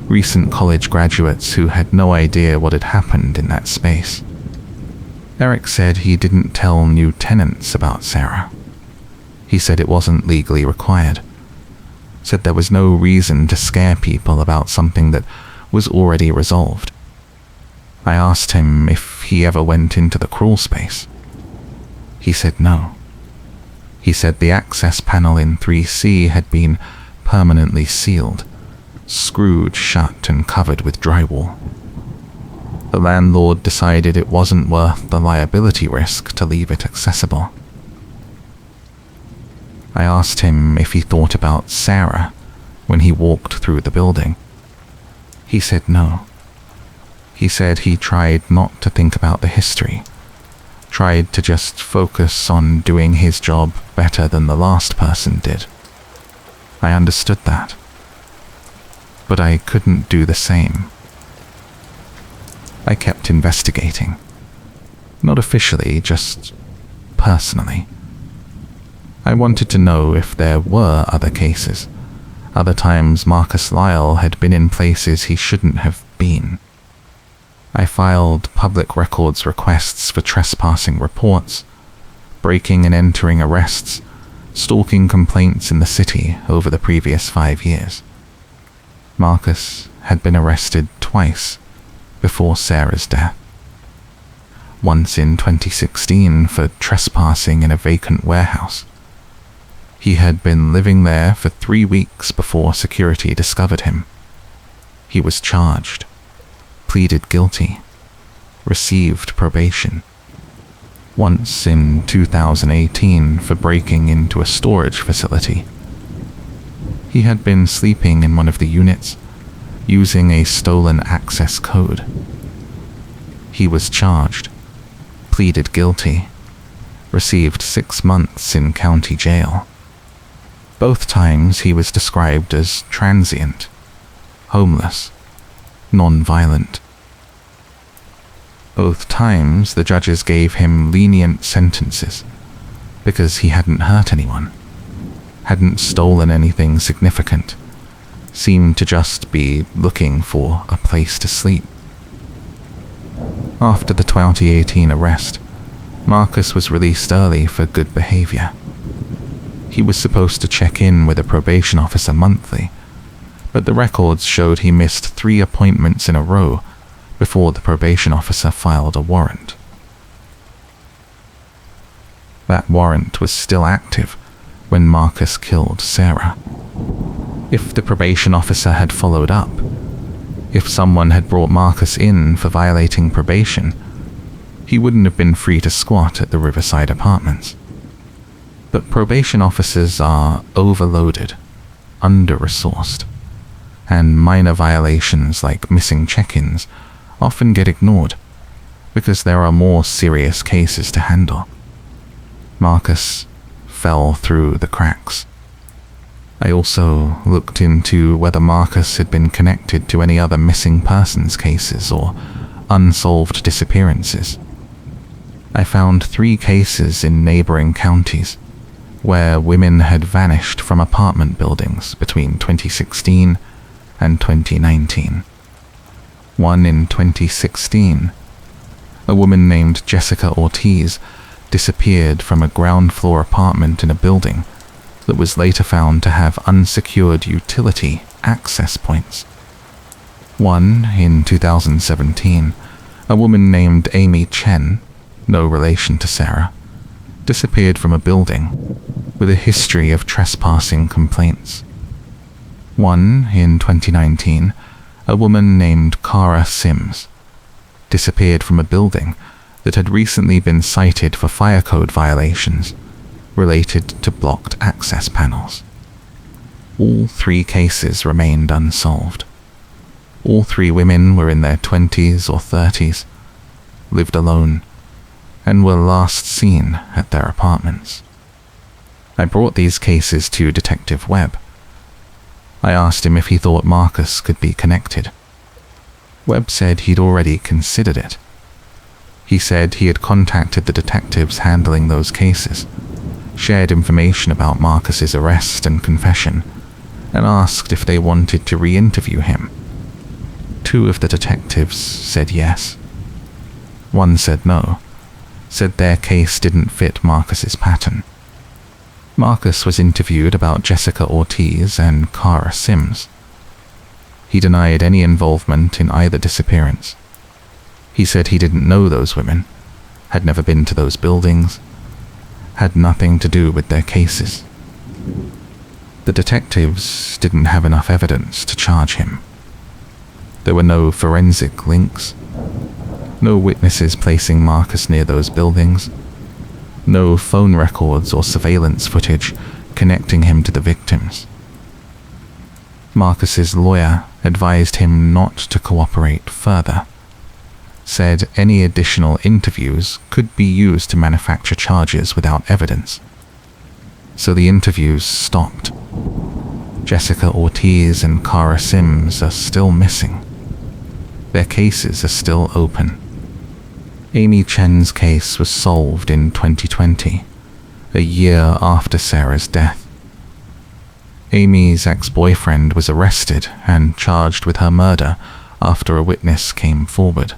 recent college graduates who had no idea what had happened in that space. Eric said he didn't tell new tenants about Sarah. He said it wasn't legally required. Said there was no reason to scare people about something that was already resolved. I asked him if he ever went into the crawl space. He said no. He said the access panel in 3C had been permanently sealed, screwed shut and covered with drywall. The landlord decided it wasn't worth the liability risk to leave it accessible. I asked him if he thought about Sarah when he walked through the building. He said no. He said he tried not to think about the history, tried to just focus on doing his job better than the last person did. I understood that, but I couldn't do the same. I kept investigating, not officially, just personally. I wanted to know if there were other cases, other times Marcus Lyle had been in places he shouldn't have been. I filed public records requests for trespassing reports, breaking and entering arrests, stalking complaints in the city over the previous 5 years. Marcus had been arrested twice before Sarah's death. Once in 2016 for trespassing in a vacant warehouse. He had been living there for 3 weeks before security discovered him. He was charged, pleaded guilty, received probation. Once in 2018 for breaking into a storage facility. He had been sleeping in one of the units, using a stolen access code. He was charged, pleaded guilty, received 6 months in county jail. Both times he was described as transient, homeless, non-violent. Both times the judges gave him lenient sentences because he hadn't hurt anyone, hadn't stolen anything significant, seemed to just be looking for a place to sleep. After the 2018 arrest, Marcus was released early for good behavior. He was supposed to check in with a probation officer monthly, but the records showed he missed 3 appointments in a row before the probation officer filed a warrant. That warrant was still active when Marcus killed Sarah. If the probation officer had followed up, if someone had brought Marcus in for violating probation, he wouldn't have been free to squat at the Riverside apartments. But probation officers are overloaded, under-resourced. and minor violations like missing check-ins often get ignored because there are more serious cases to handle. Marcus fell through the cracks. I also looked into whether Marcus had been connected to any other missing persons cases or unsolved disappearances. I found 3 cases in neighboring counties where women had vanished from apartment buildings between 2016 and 2019. One in 2016, a woman named Jessica Ortiz disappeared from a ground-floor apartment in a building that was later found to have unsecured utility access points. One in 2017, a woman named Amy Chen, no relation to Sarah, disappeared from a building with a history of trespassing complaints. One in 2019, a woman named Cara Sims disappeared from a building that had recently been cited for fire code violations related to blocked access panels. All 3 cases remained unsolved. All 3 women were in their 20s or 30s, lived alone, and were last seen at their apartments. I brought these cases to Detective Webb. I asked him if he thought Marcus could be connected. Webb said he'd already considered it. He said he had contacted the detectives handling those cases, shared information about Marcus's arrest and confession, and asked if they wanted to re-interview him. 2 of the detectives said yes. One said no, said their case didn't fit Marcus's pattern. Marcus was interviewed about Jessica Ortiz and Cara Sims. He denied any involvement in either disappearance. He said he didn't know those women, had never been to those buildings, had nothing to do with their cases. The detectives didn't have enough evidence to charge him. There were no forensic links, no witnesses placing Marcus near those buildings, no phone records or surveillance footage connecting him to the victims. Marcus's lawyer advised him not to cooperate further, said any additional interviews could be used to manufacture charges without evidence. So the interviews stopped. Jessica Ortiz and Cara Sims are still missing. Their cases are still open. Amy Chen's case was solved in 2020, a year after Sarah's death. Amy's ex-boyfriend was arrested and charged with her murder after a witness came forward.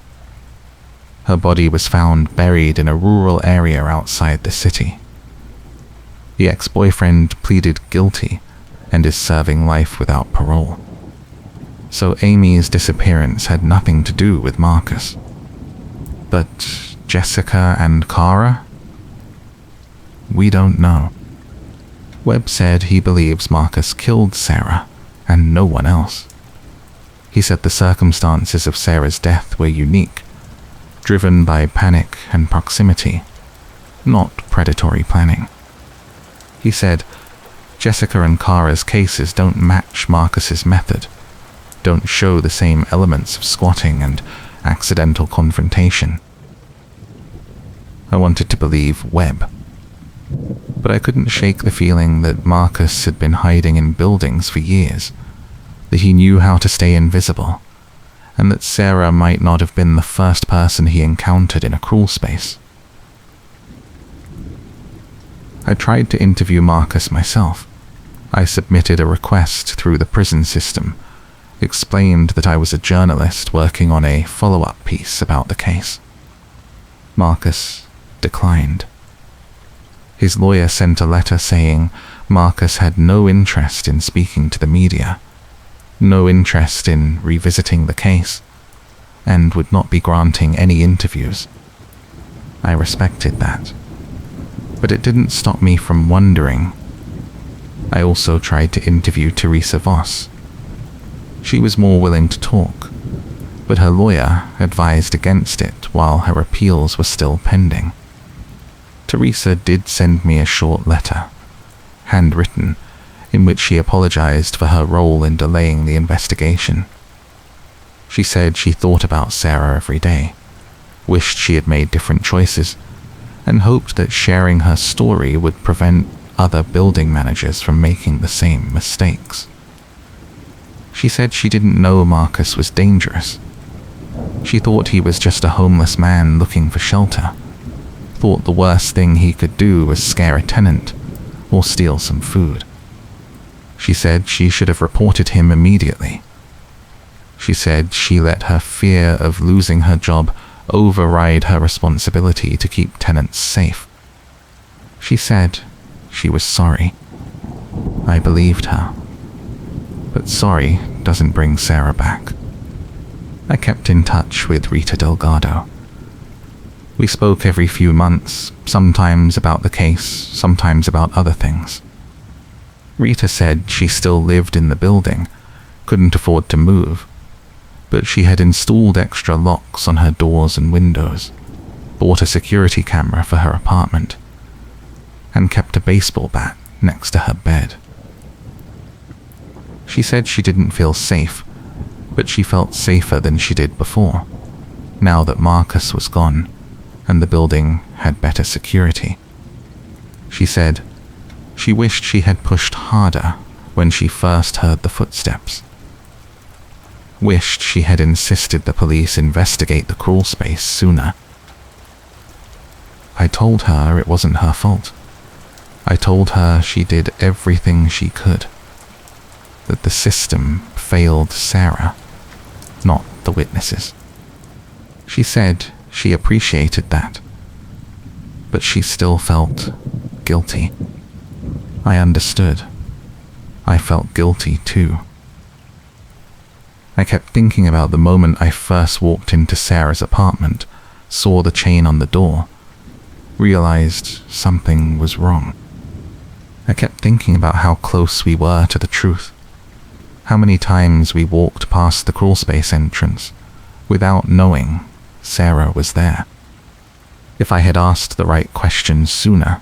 Her body was found buried in a rural area outside the city. The ex-boyfriend pleaded guilty and is serving life without parole. So Amy's disappearance had nothing to do with Marcus. But Jessica and Cara? We don't know. Webb said he believes Marcus killed Sarah and no one else. He said the circumstances of Sarah's death were unique, driven by panic and proximity, not predatory planning. He said Jessica and Cara's cases don't match Marcus's method, don't show the same elements of squatting and accidental confrontation. I wanted to believe Webb, but I couldn't shake the feeling that Marcus had been hiding in buildings for years, that he knew how to stay invisible, and that Sarah might not have been the first person he encountered in a crawl space. I tried to interview Marcus myself. I submitted a request through the prison system, explained that I was a journalist working on a follow-up piece about the case. Marcus declined. His lawyer sent a letter saying Marcus had no interest in speaking to the media, no interest in revisiting the case, and would not be granting any interviews. I respected that, but it didn't stop me from wondering. I also tried to interview Teresa Voss. She was more willing to talk, but her lawyer advised against it while her appeals were still pending. Teresa did send me a short letter, handwritten, in which she apologized for her role in delaying the investigation. She said she thought about Sarah every day, wished she had made different choices, and hoped that sharing her story would prevent other building managers from making the same mistakes. She said she didn't know Marcus was dangerous. She thought he was just a homeless man looking for shelter, thought the worst thing he could do was scare a tenant or steal some food. She said she should have reported him immediately. She said she let her fear of losing her job override her responsibility to keep tenants safe. She said she was sorry. I believed her. But sorry doesn't bring Sarah back. I kept in touch with Rita Delgado. We spoke every few months, sometimes about the case, sometimes about other things. Rita said she still lived in the building, couldn't afford to move, but she had installed extra locks on her doors and windows, bought a security camera for her apartment, and kept a baseball bat next to her bed. She said she didn't feel safe, but she felt safer than she did before, now that Marcus was gone and the building had better security. She said she wished she had pushed harder when she first heard the footsteps. Wished she had insisted the police investigate the crawl space sooner. I told her it wasn't her fault. I told her she did everything she could, that the system failed Sarah, not the witnesses. She said she appreciated that, but she still felt guilty. I understood. I felt guilty too. I kept thinking about the moment I first walked into Sarah's apartment, saw the chain on the door, realized something was wrong. I kept thinking about how close we were to the truth, how many times we walked past the crawlspace entrance without knowing Sarah was there. If I had asked the right questions sooner,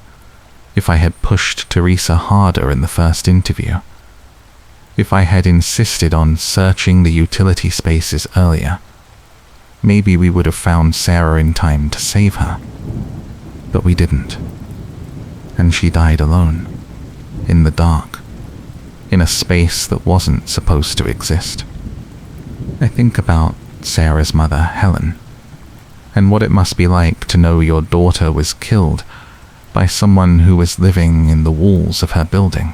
if I had pushed Teresa harder in the first interview, if I had insisted on searching the utility spaces earlier, maybe we would have found Sarah in time to save her. But we didn't. And she died alone, in the dark, in a space that wasn't supposed to exist. I think about Sarah's mother, Helen, and what it must be like to know your daughter was killed by someone who was living in the walls of her building.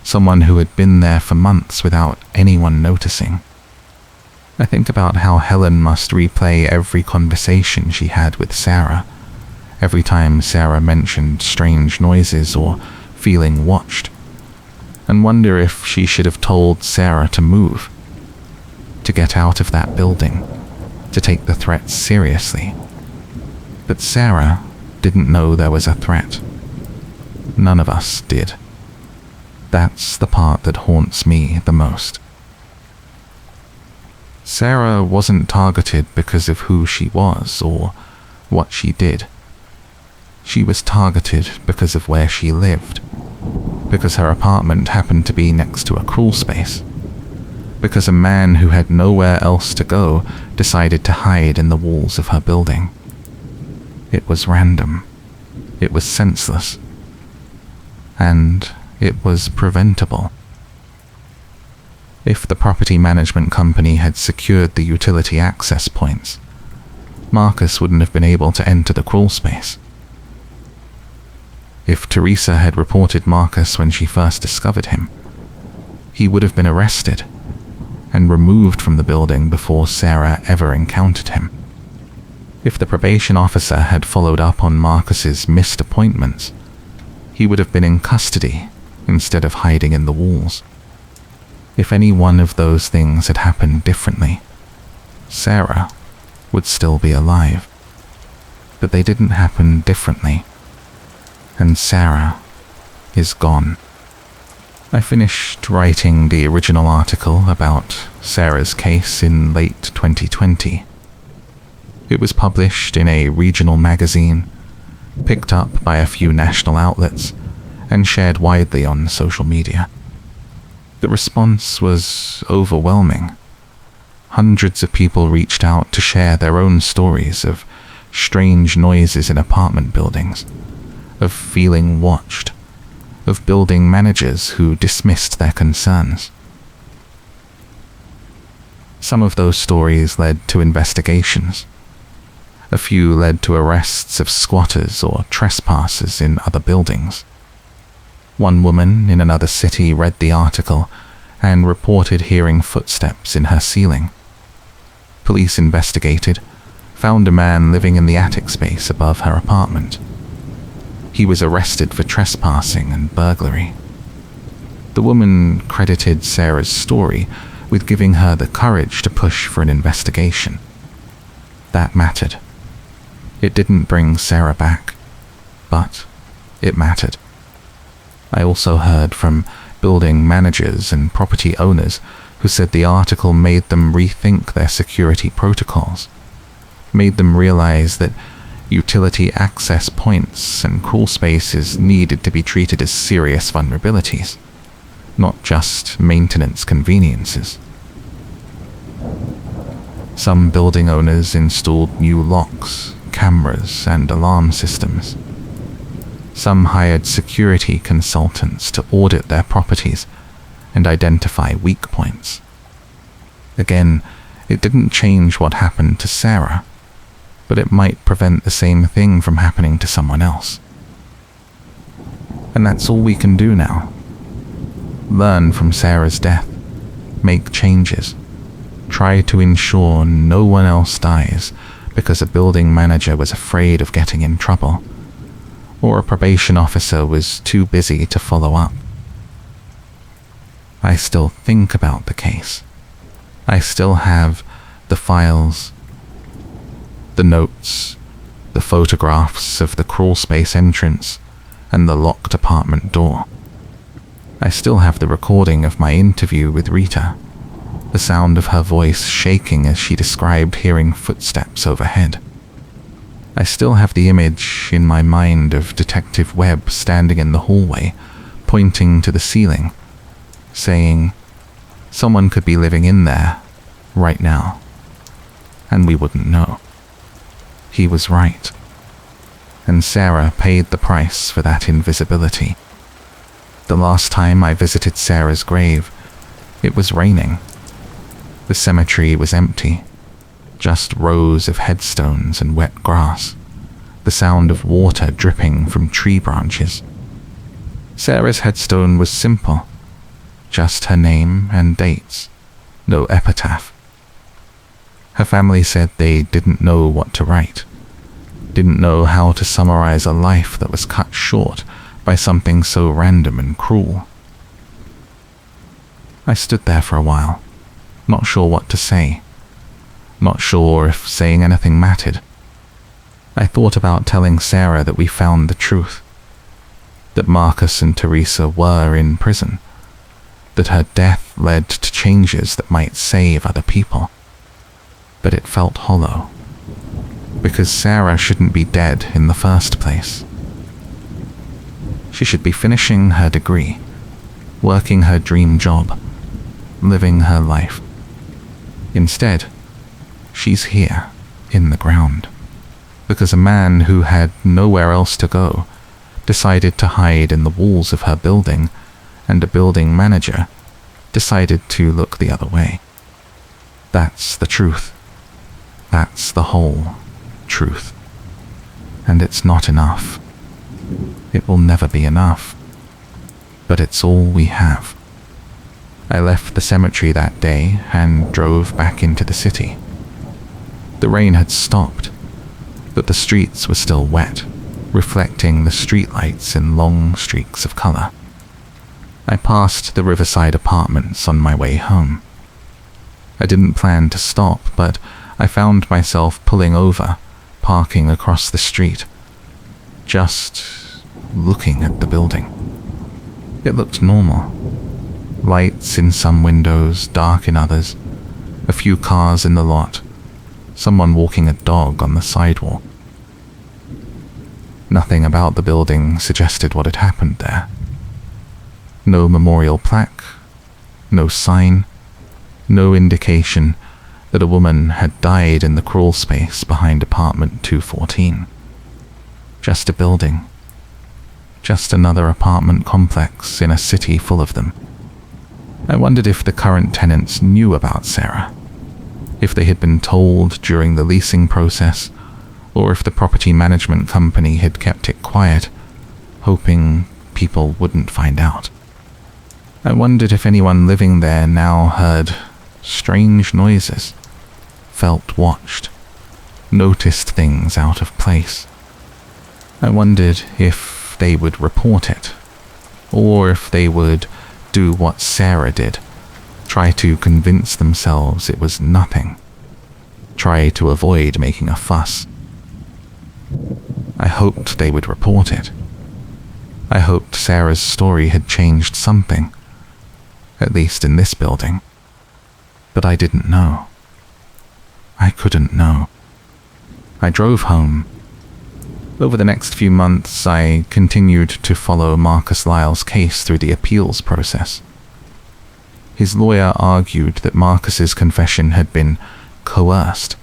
Someone who had been there for months without anyone noticing. I think about how Helen must replay every conversation she had with Sarah, every time Sarah mentioned strange noises or feeling watched, and wonder if she should have told Sarah to move, to get out of that building, to take the threat seriously. But Sarah didn't know there was a threat. None of us did. That's the part that haunts me the most. Sarah wasn't targeted because of who she was or what she did. She was targeted because of where she lived, because her apartment happened to be next to a crawl space, because a man who had nowhere else to go decided to hide in the walls of her building. It was random. It was senseless. And it was preventable. If the property management company had secured the utility access points, Marcus wouldn't have been able to enter the crawl space. If Teresa had reported Marcus when she first discovered him, he would have been arrested and removed from the building before Sarah ever encountered him. If the probation officer had followed up on Marcus's missed appointments, he would have been in custody instead of hiding in the walls. If any one of those things had happened differently, Sarah would still be alive. But they didn't happen differently, and Sarah is gone. I finished writing the original article about Sarah's case in late 2020. It was published in a regional magazine, picked up by a few national outlets, and shared widely on social media. The response was overwhelming. Hundreds of people reached out to share their own stories of strange noises in apartment buildings, of feeling watched, of building managers who dismissed their concerns. Some of those stories led to investigations. A few led to arrests of squatters or trespassers in other buildings. One woman in another city read the article and reported hearing footsteps in her ceiling. Police investigated, found a man living in the attic space above her apartment. He was arrested for trespassing and burglary. The woman credited Sarah's story with giving her the courage to push for an investigation. That mattered. It didn't bring Sarah back, but it mattered. I also heard from building managers and property owners who said the article made them rethink their security protocols, made them realize that utility access points and crawl spaces needed to be treated as serious vulnerabilities, not just maintenance conveniences. Some building owners installed new locks, cameras, and alarm systems. Some hired security consultants to audit their properties and identify weak points. Again, it didn't change what happened to Sarah, but it might prevent the same thing from happening to someone else. And that's all we can do now. Learn from Sarah's death, make changes, try to ensure no one else dies because a building manager was afraid of getting in trouble, or a probation officer was too busy to follow up. I still think about the case. I still have the files, the notes, the photographs of the crawlspace entrance and the locked apartment door. I still have the recording of my interview with Rita, the sound of her voice shaking as she described hearing footsteps overhead. I still have the image in my mind of Detective Webb standing in the hallway, pointing to the ceiling, saying, "Someone could be living in there, right now, and we wouldn't know." He was right, and Sarah paid the price for that invisibility. The last time I visited Sarah's grave, it was raining. The cemetery was empty, just rows of headstones and wet grass, the sound of water dripping from tree branches. Sarah's headstone was simple, just her name and dates, no epitaph. Her family said they didn't know what to write, didn't know how to summarize a life that was cut short by something so random and cruel. I stood there for a while, not sure what to say, not sure if saying anything mattered. I thought about telling Sarah that we found the truth, that Marcus and Teresa were in prison, that her death led to changes that might save other people. But it felt hollow, because Sarah shouldn't be dead in the first place. She should be finishing her degree, working her dream job, living her life. Instead, she's here, in the ground, because a man who had nowhere else to go decided to hide in the walls of her building, and a building manager decided to look the other way. That's the truth. That's the whole truth. And it's not enough. It will never be enough. But it's all we have. I left the cemetery that day and drove back into the city. The rain had stopped, but the streets were still wet, reflecting the streetlights in long streaks of color. I passed the riverside apartments on my way home. I didn't plan to stop, but I found myself pulling over, parking across the street, just looking at the building. It looked normal. Lights in some windows, dark in others, a few cars in the lot, someone walking a dog on the sidewalk. Nothing about the building suggested what had happened there. No memorial plaque, no sign, no indication that a woman had died in the crawl space behind apartment 214. Just a building. Just another apartment complex in a city full of them. I wondered if the current tenants knew about Sarah, if they had been told during the leasing process, or if the property management company had kept it quiet, hoping people wouldn't find out. I wondered if anyone living there now heard strange noises, felt watched, noticed things out of place. I wondered if they would report it, or if they would do what Sarah did, try to convince themselves it was nothing, try to avoid making a fuss. I hoped they would report it. I hoped Sarah's story had changed something, at least in this building. But I didn't know. I couldn't know. I drove home. Over the next few months, I continued to follow Marcus Lyle's case through the appeals process. His lawyer argued that Marcus's confession had been coerced,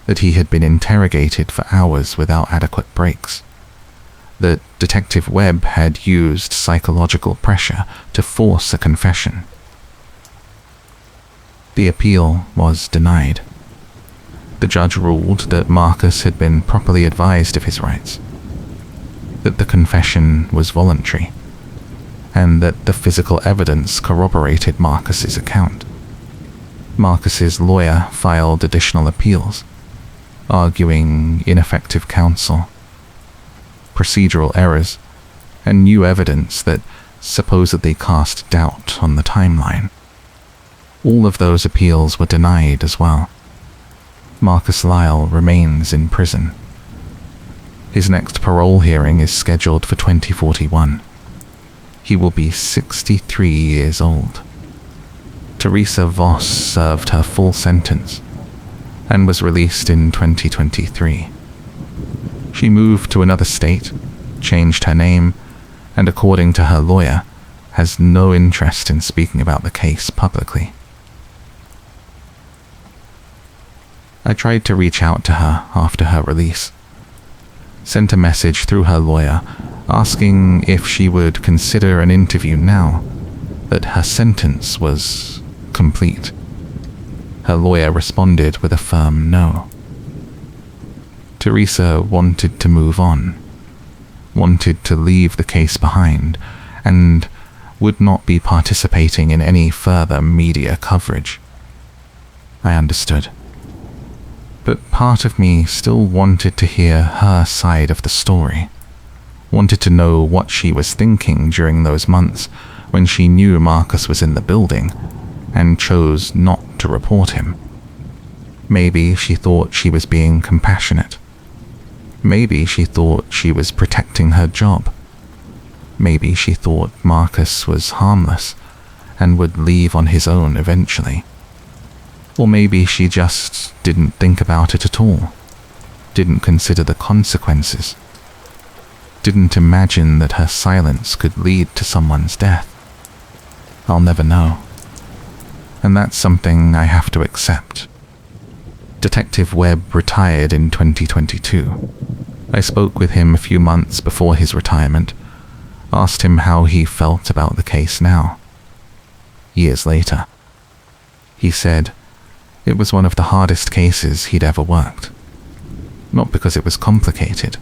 that he had been interrogated for hours without adequate breaks, that Detective Webb had used psychological pressure to force a confession. The appeal was denied. The judge ruled that Marcus had been properly advised of his rights, that the confession was voluntary, and that the physical evidence corroborated Marcus's account. Marcus's lawyer filed additional appeals, arguing ineffective counsel, procedural errors, and new evidence that supposedly cast doubt on the timeline. All of those appeals were denied as well. Marcus Lyle remains in prison. His next parole hearing is scheduled for 2041. He will be 63 years old. Teresa Voss served her full sentence and was released in 2023. She moved to another state, changed her name, and according to her lawyer, has no interest in speaking about the case publicly. I tried to reach out to her after her release, sent a message through her lawyer asking if she would consider an interview now that her sentence was complete. Her lawyer responded with a firm no. Teresa wanted to move on, wanted to leave the case behind, and would not be participating in any further media coverage. I understood. But part of me still wanted to hear her side of the story, wanted to know what she was thinking during those months when she knew Marcus was in the building and chose not to report him. Maybe she thought she was being compassionate. Maybe she thought she was protecting her job. Maybe she thought Marcus was harmless and would leave on his own eventually. Or maybe she just didn't think about it at all, didn't consider the consequences, didn't imagine that her silence could lead to someone's death. I'll never know. And that's something I have to accept. Detective Webb retired in 2022. I spoke with him a few months before his retirement, asked him how he felt about the case now. Years later, he said it was one of the hardest cases he'd ever worked. Not because it was complicated,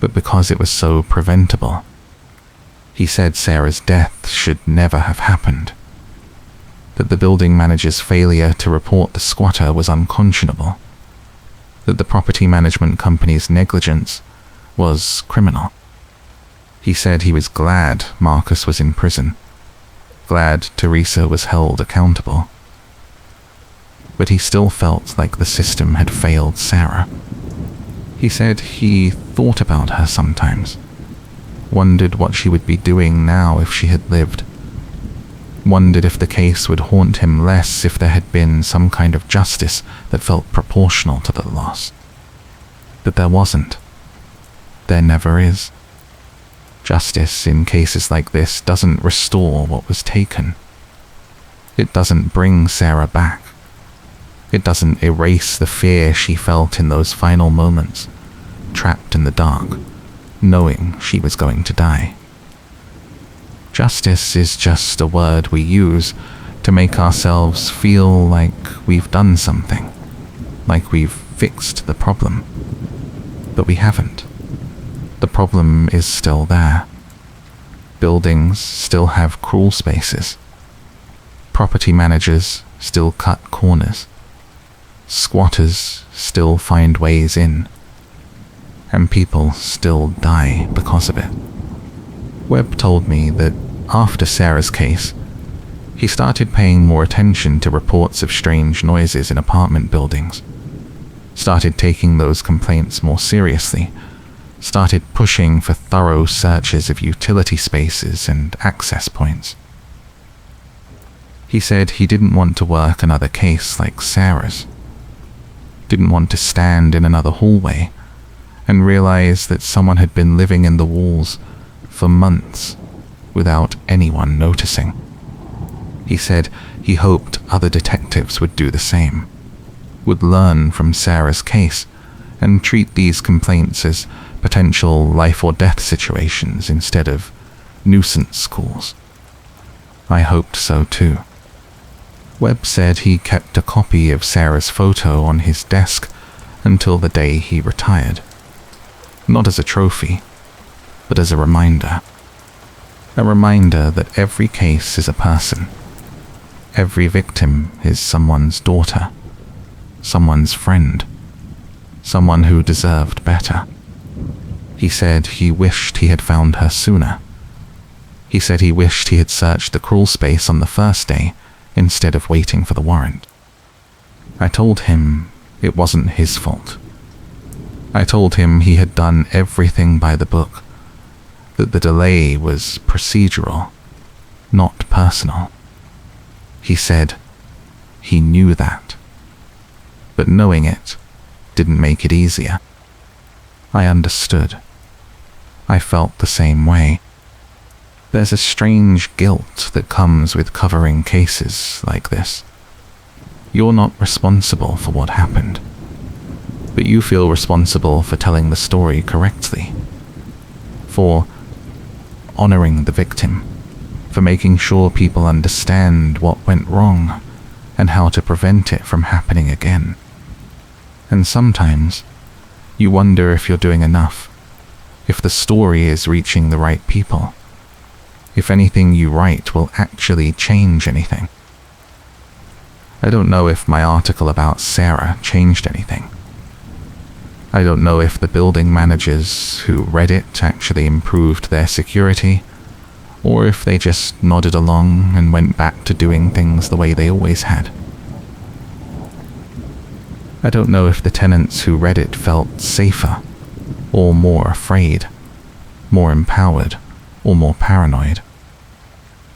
but because it was so preventable. He said Sarah's death should never have happened, that the building manager's failure to report the squatter was unconscionable, that the property management company's negligence was criminal. He said he was glad Marcus was in prison, glad Teresa was held accountable. But he still felt like the system had failed Sarah. He said he thought about her sometimes, wondered what she would be doing now if she had lived, wondered if the case would haunt him less if there had been some kind of justice that felt proportional to the loss. But there wasn't. There never is. Justice in cases like this doesn't restore what was taken. It doesn't bring Sarah back. It doesn't erase the fear she felt in those final moments, trapped in the dark, knowing she was going to die. Justice is just a word we use to make ourselves feel like we've done something, like we've fixed the problem. But we haven't. The problem is still there. Buildings still have crawl spaces. Property managers still cut corners. Squatters still find ways in. And people still die because of it. Webb told me that after Sarah's case, he started paying more attention to reports of strange noises in apartment buildings, started taking those complaints more seriously, started pushing for thorough searches of utility spaces and access points. He said he didn't want to work another case like Sarah's, didn't want to stand in another hallway and realize that someone had been living in the walls for months without anyone noticing. He said he hoped other detectives would do the same, would learn from Sarah's case and treat these complaints as potential life or death situations instead of nuisance calls. I hoped so too. Webb said he kept a copy of Sarah's photo on his desk until the day he retired. Not as a trophy, but as a reminder. A reminder that every case is a person. Every victim is someone's daughter, someone's friend, someone who deserved better. He said he wished he had found her sooner. He said he wished he had searched the crawl space on the first day instead of waiting for the warrant. I told him it wasn't his fault. I told him he had done everything by the book, that the delay was procedural, not personal. He said he knew that, but knowing it didn't make it easier. I understood. I felt the same way. There's a strange guilt that comes with covering cases like this. You're not responsible for what happened, but you feel responsible for telling the story correctly, for honoring the victim, for making sure people understand what went wrong and how to prevent it from happening again. And sometimes you wonder if you're doing enough, if the story is reaching the right people, if anything you write will actually change anything. I don't know if my article about Sarah changed anything. I don't know if the building managers who read it actually improved their security, or if they just nodded along and went back to doing things the way they always had. I don't know if the tenants who read it felt safer, or more afraid, more empowered, or more paranoid.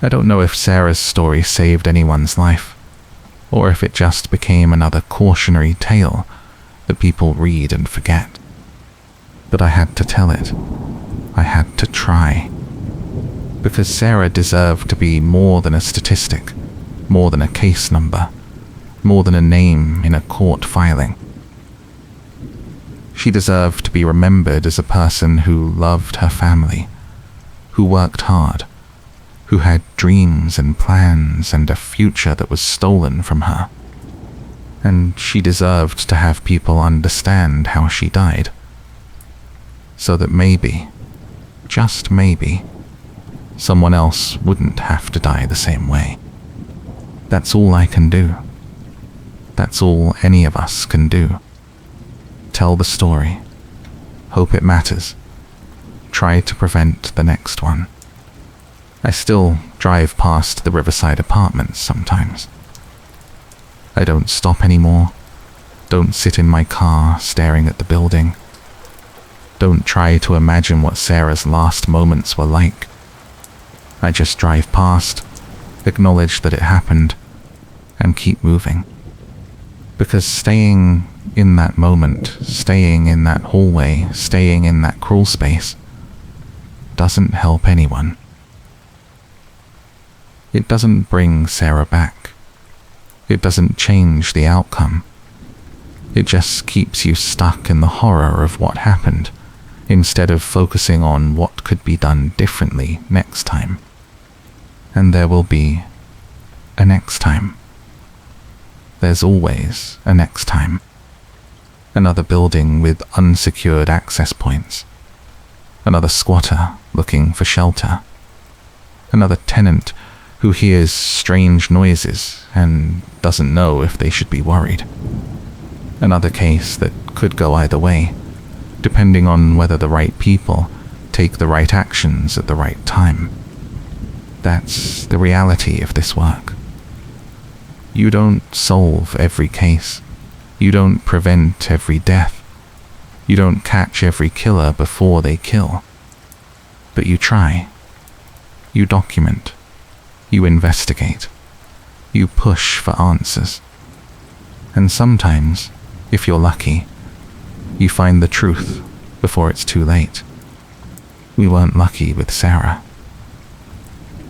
I don't know if Sarah's story saved anyone's life, or if it just became another cautionary tale that people read and forget. But I had to tell it. I had to try. Because Sarah deserved to be more than a statistic, more than a case number, more than a name in a court filing. She deserved to be remembered as a person who loved her family, who worked hard, who had dreams and plans and a future that was stolen from her. And she deserved to have people understand how she died. So that maybe, just maybe, someone else wouldn't have to die the same way. That's all I can do. That's all any of us can do. Tell the story. Hope it matters. Try to prevent the next one. I still drive past the Riverside apartments sometimes. I don't stop anymore. Don't sit in my car staring at the building. Don't try to imagine what Sarah's last moments were like. I just drive past, acknowledge that it happened, and keep moving. Because staying in that moment, staying in that hallway, staying in that crawl space, doesn't help anyone. It doesn't bring Sarah back. It doesn't change the outcome. It just keeps you stuck in the horror of what happened, instead of focusing on what could be done differently next time. And there will be a next time. There's always a next time. Another building with unsecured access points. Another squatter looking for shelter. Another tenant who hears strange noises and doesn't know if they should be worried. Another case that could go either way, depending on whether the right people take the right actions at the right time. That's the reality of this work. You don't solve every case. You don't prevent every death. You don't catch every killer before they kill. But you try. You document. You investigate. You push for answers. And sometimes, if you're lucky, you find the truth before it's too late. We weren't lucky with Sarah.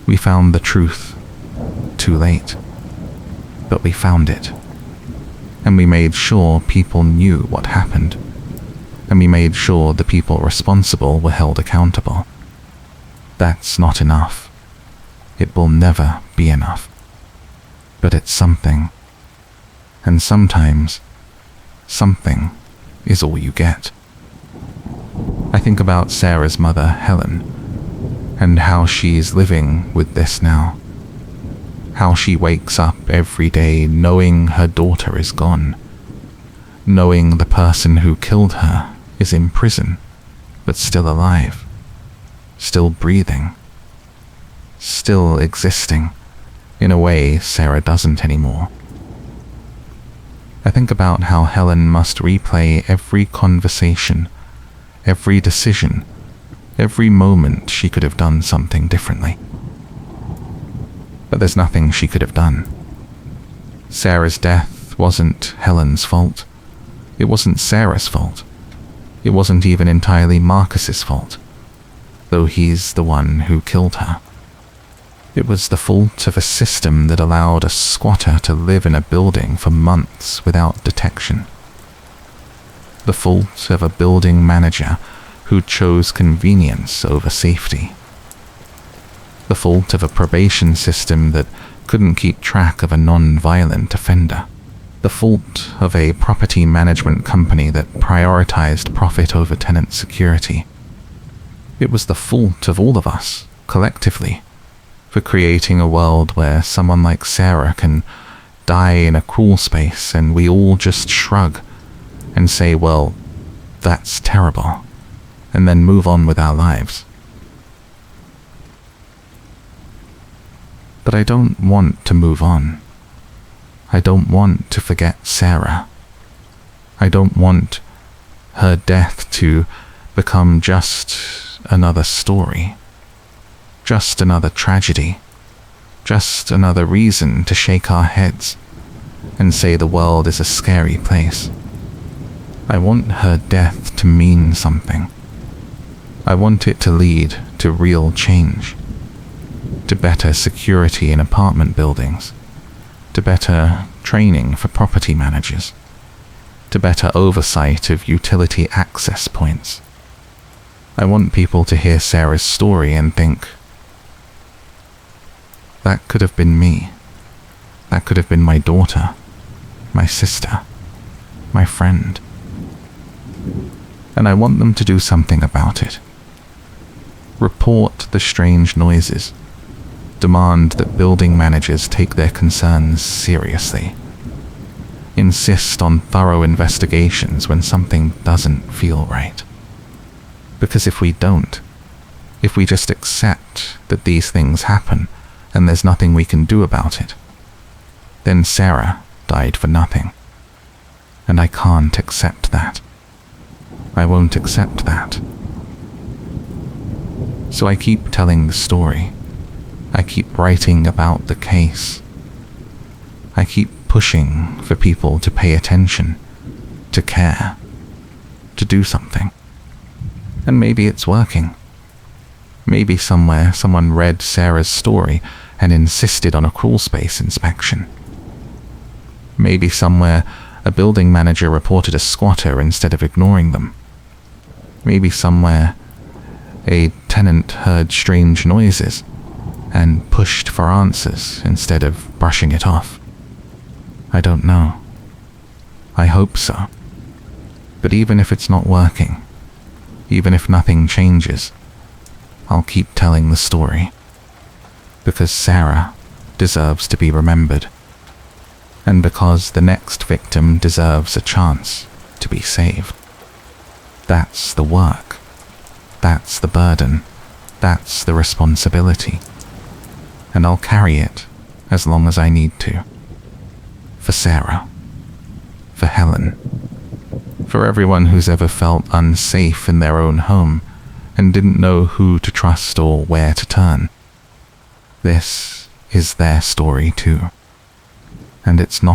We found the truth too late. But we found it. And we made sure people knew what happened. And we made sure the people responsible were held accountable. That's not enough. It will never be enough. But it's something. And sometimes, something is all you get. I think about Sarah's mother, Helen, and how she's living with this now. How she wakes up every day knowing her daughter is gone, knowing the person who killed her is in prison, but still alive, still breathing, still existing in a way Sarah doesn't anymore. I think about how Helen must replay every conversation, every decision, every moment she could have done something differently. But there's nothing she could have done. Sarah's death wasn't Helen's fault. It wasn't Sarah's fault. It wasn't even entirely Marcus's fault, though he's the one who killed her. It was the fault of a system that allowed a squatter to live in a building for months without detection. The fault of a building manager who chose convenience over safety. The fault of a probation system that couldn't keep track of a non-violent offender. The fault of a property management company that prioritized profit over tenant security. It was the fault of all of us, collectively, for creating a world where someone like Sarah can die in a crawl space and we all just shrug and say, well, that's terrible, and then move on with our lives. But I don't want to move on. I don't want to forget Sarah. I don't want her death to become just another story. Just another tragedy. Just another reason to shake our heads and say the world is a scary place. I want her death to mean something. I want it to lead to real change. To better security in apartment buildings, to better training for property managers, to better oversight of utility access points. I want people to hear Sarah's story and think, that could have been me. That could have been my daughter, my sister, my friend. And I want them to do something about it. Report the strange noises. Demand that building managers take their concerns seriously. Insist on thorough investigations when something doesn't feel right. Because if we don't, if we just accept that these things happen and there's nothing we can do about it, then Sarah died for nothing. And I can't accept that. I won't accept that. So I keep telling the story. I keep writing about the case. I keep pushing for people to pay attention, to care, to do something. And maybe it's working. Maybe somewhere someone read Sarah's story and insisted on a crawlspace inspection. Maybe somewhere a building manager reported a squatter instead of ignoring them. Maybe somewhere a tenant heard strange noises and pushed for answers instead of brushing it off. I don't know. I hope so. But even if it's not working, even if nothing changes, I'll keep telling the story. Because Sarah deserves to be remembered. And because the next victim deserves a chance to be saved. That's the work. That's the burden. That's the responsibility. And I'll carry it as long as I need to. For Sarah. For Helen. For everyone who's ever felt unsafe in their own home and didn't know who to trust or where to turn. This is their story too. And it's not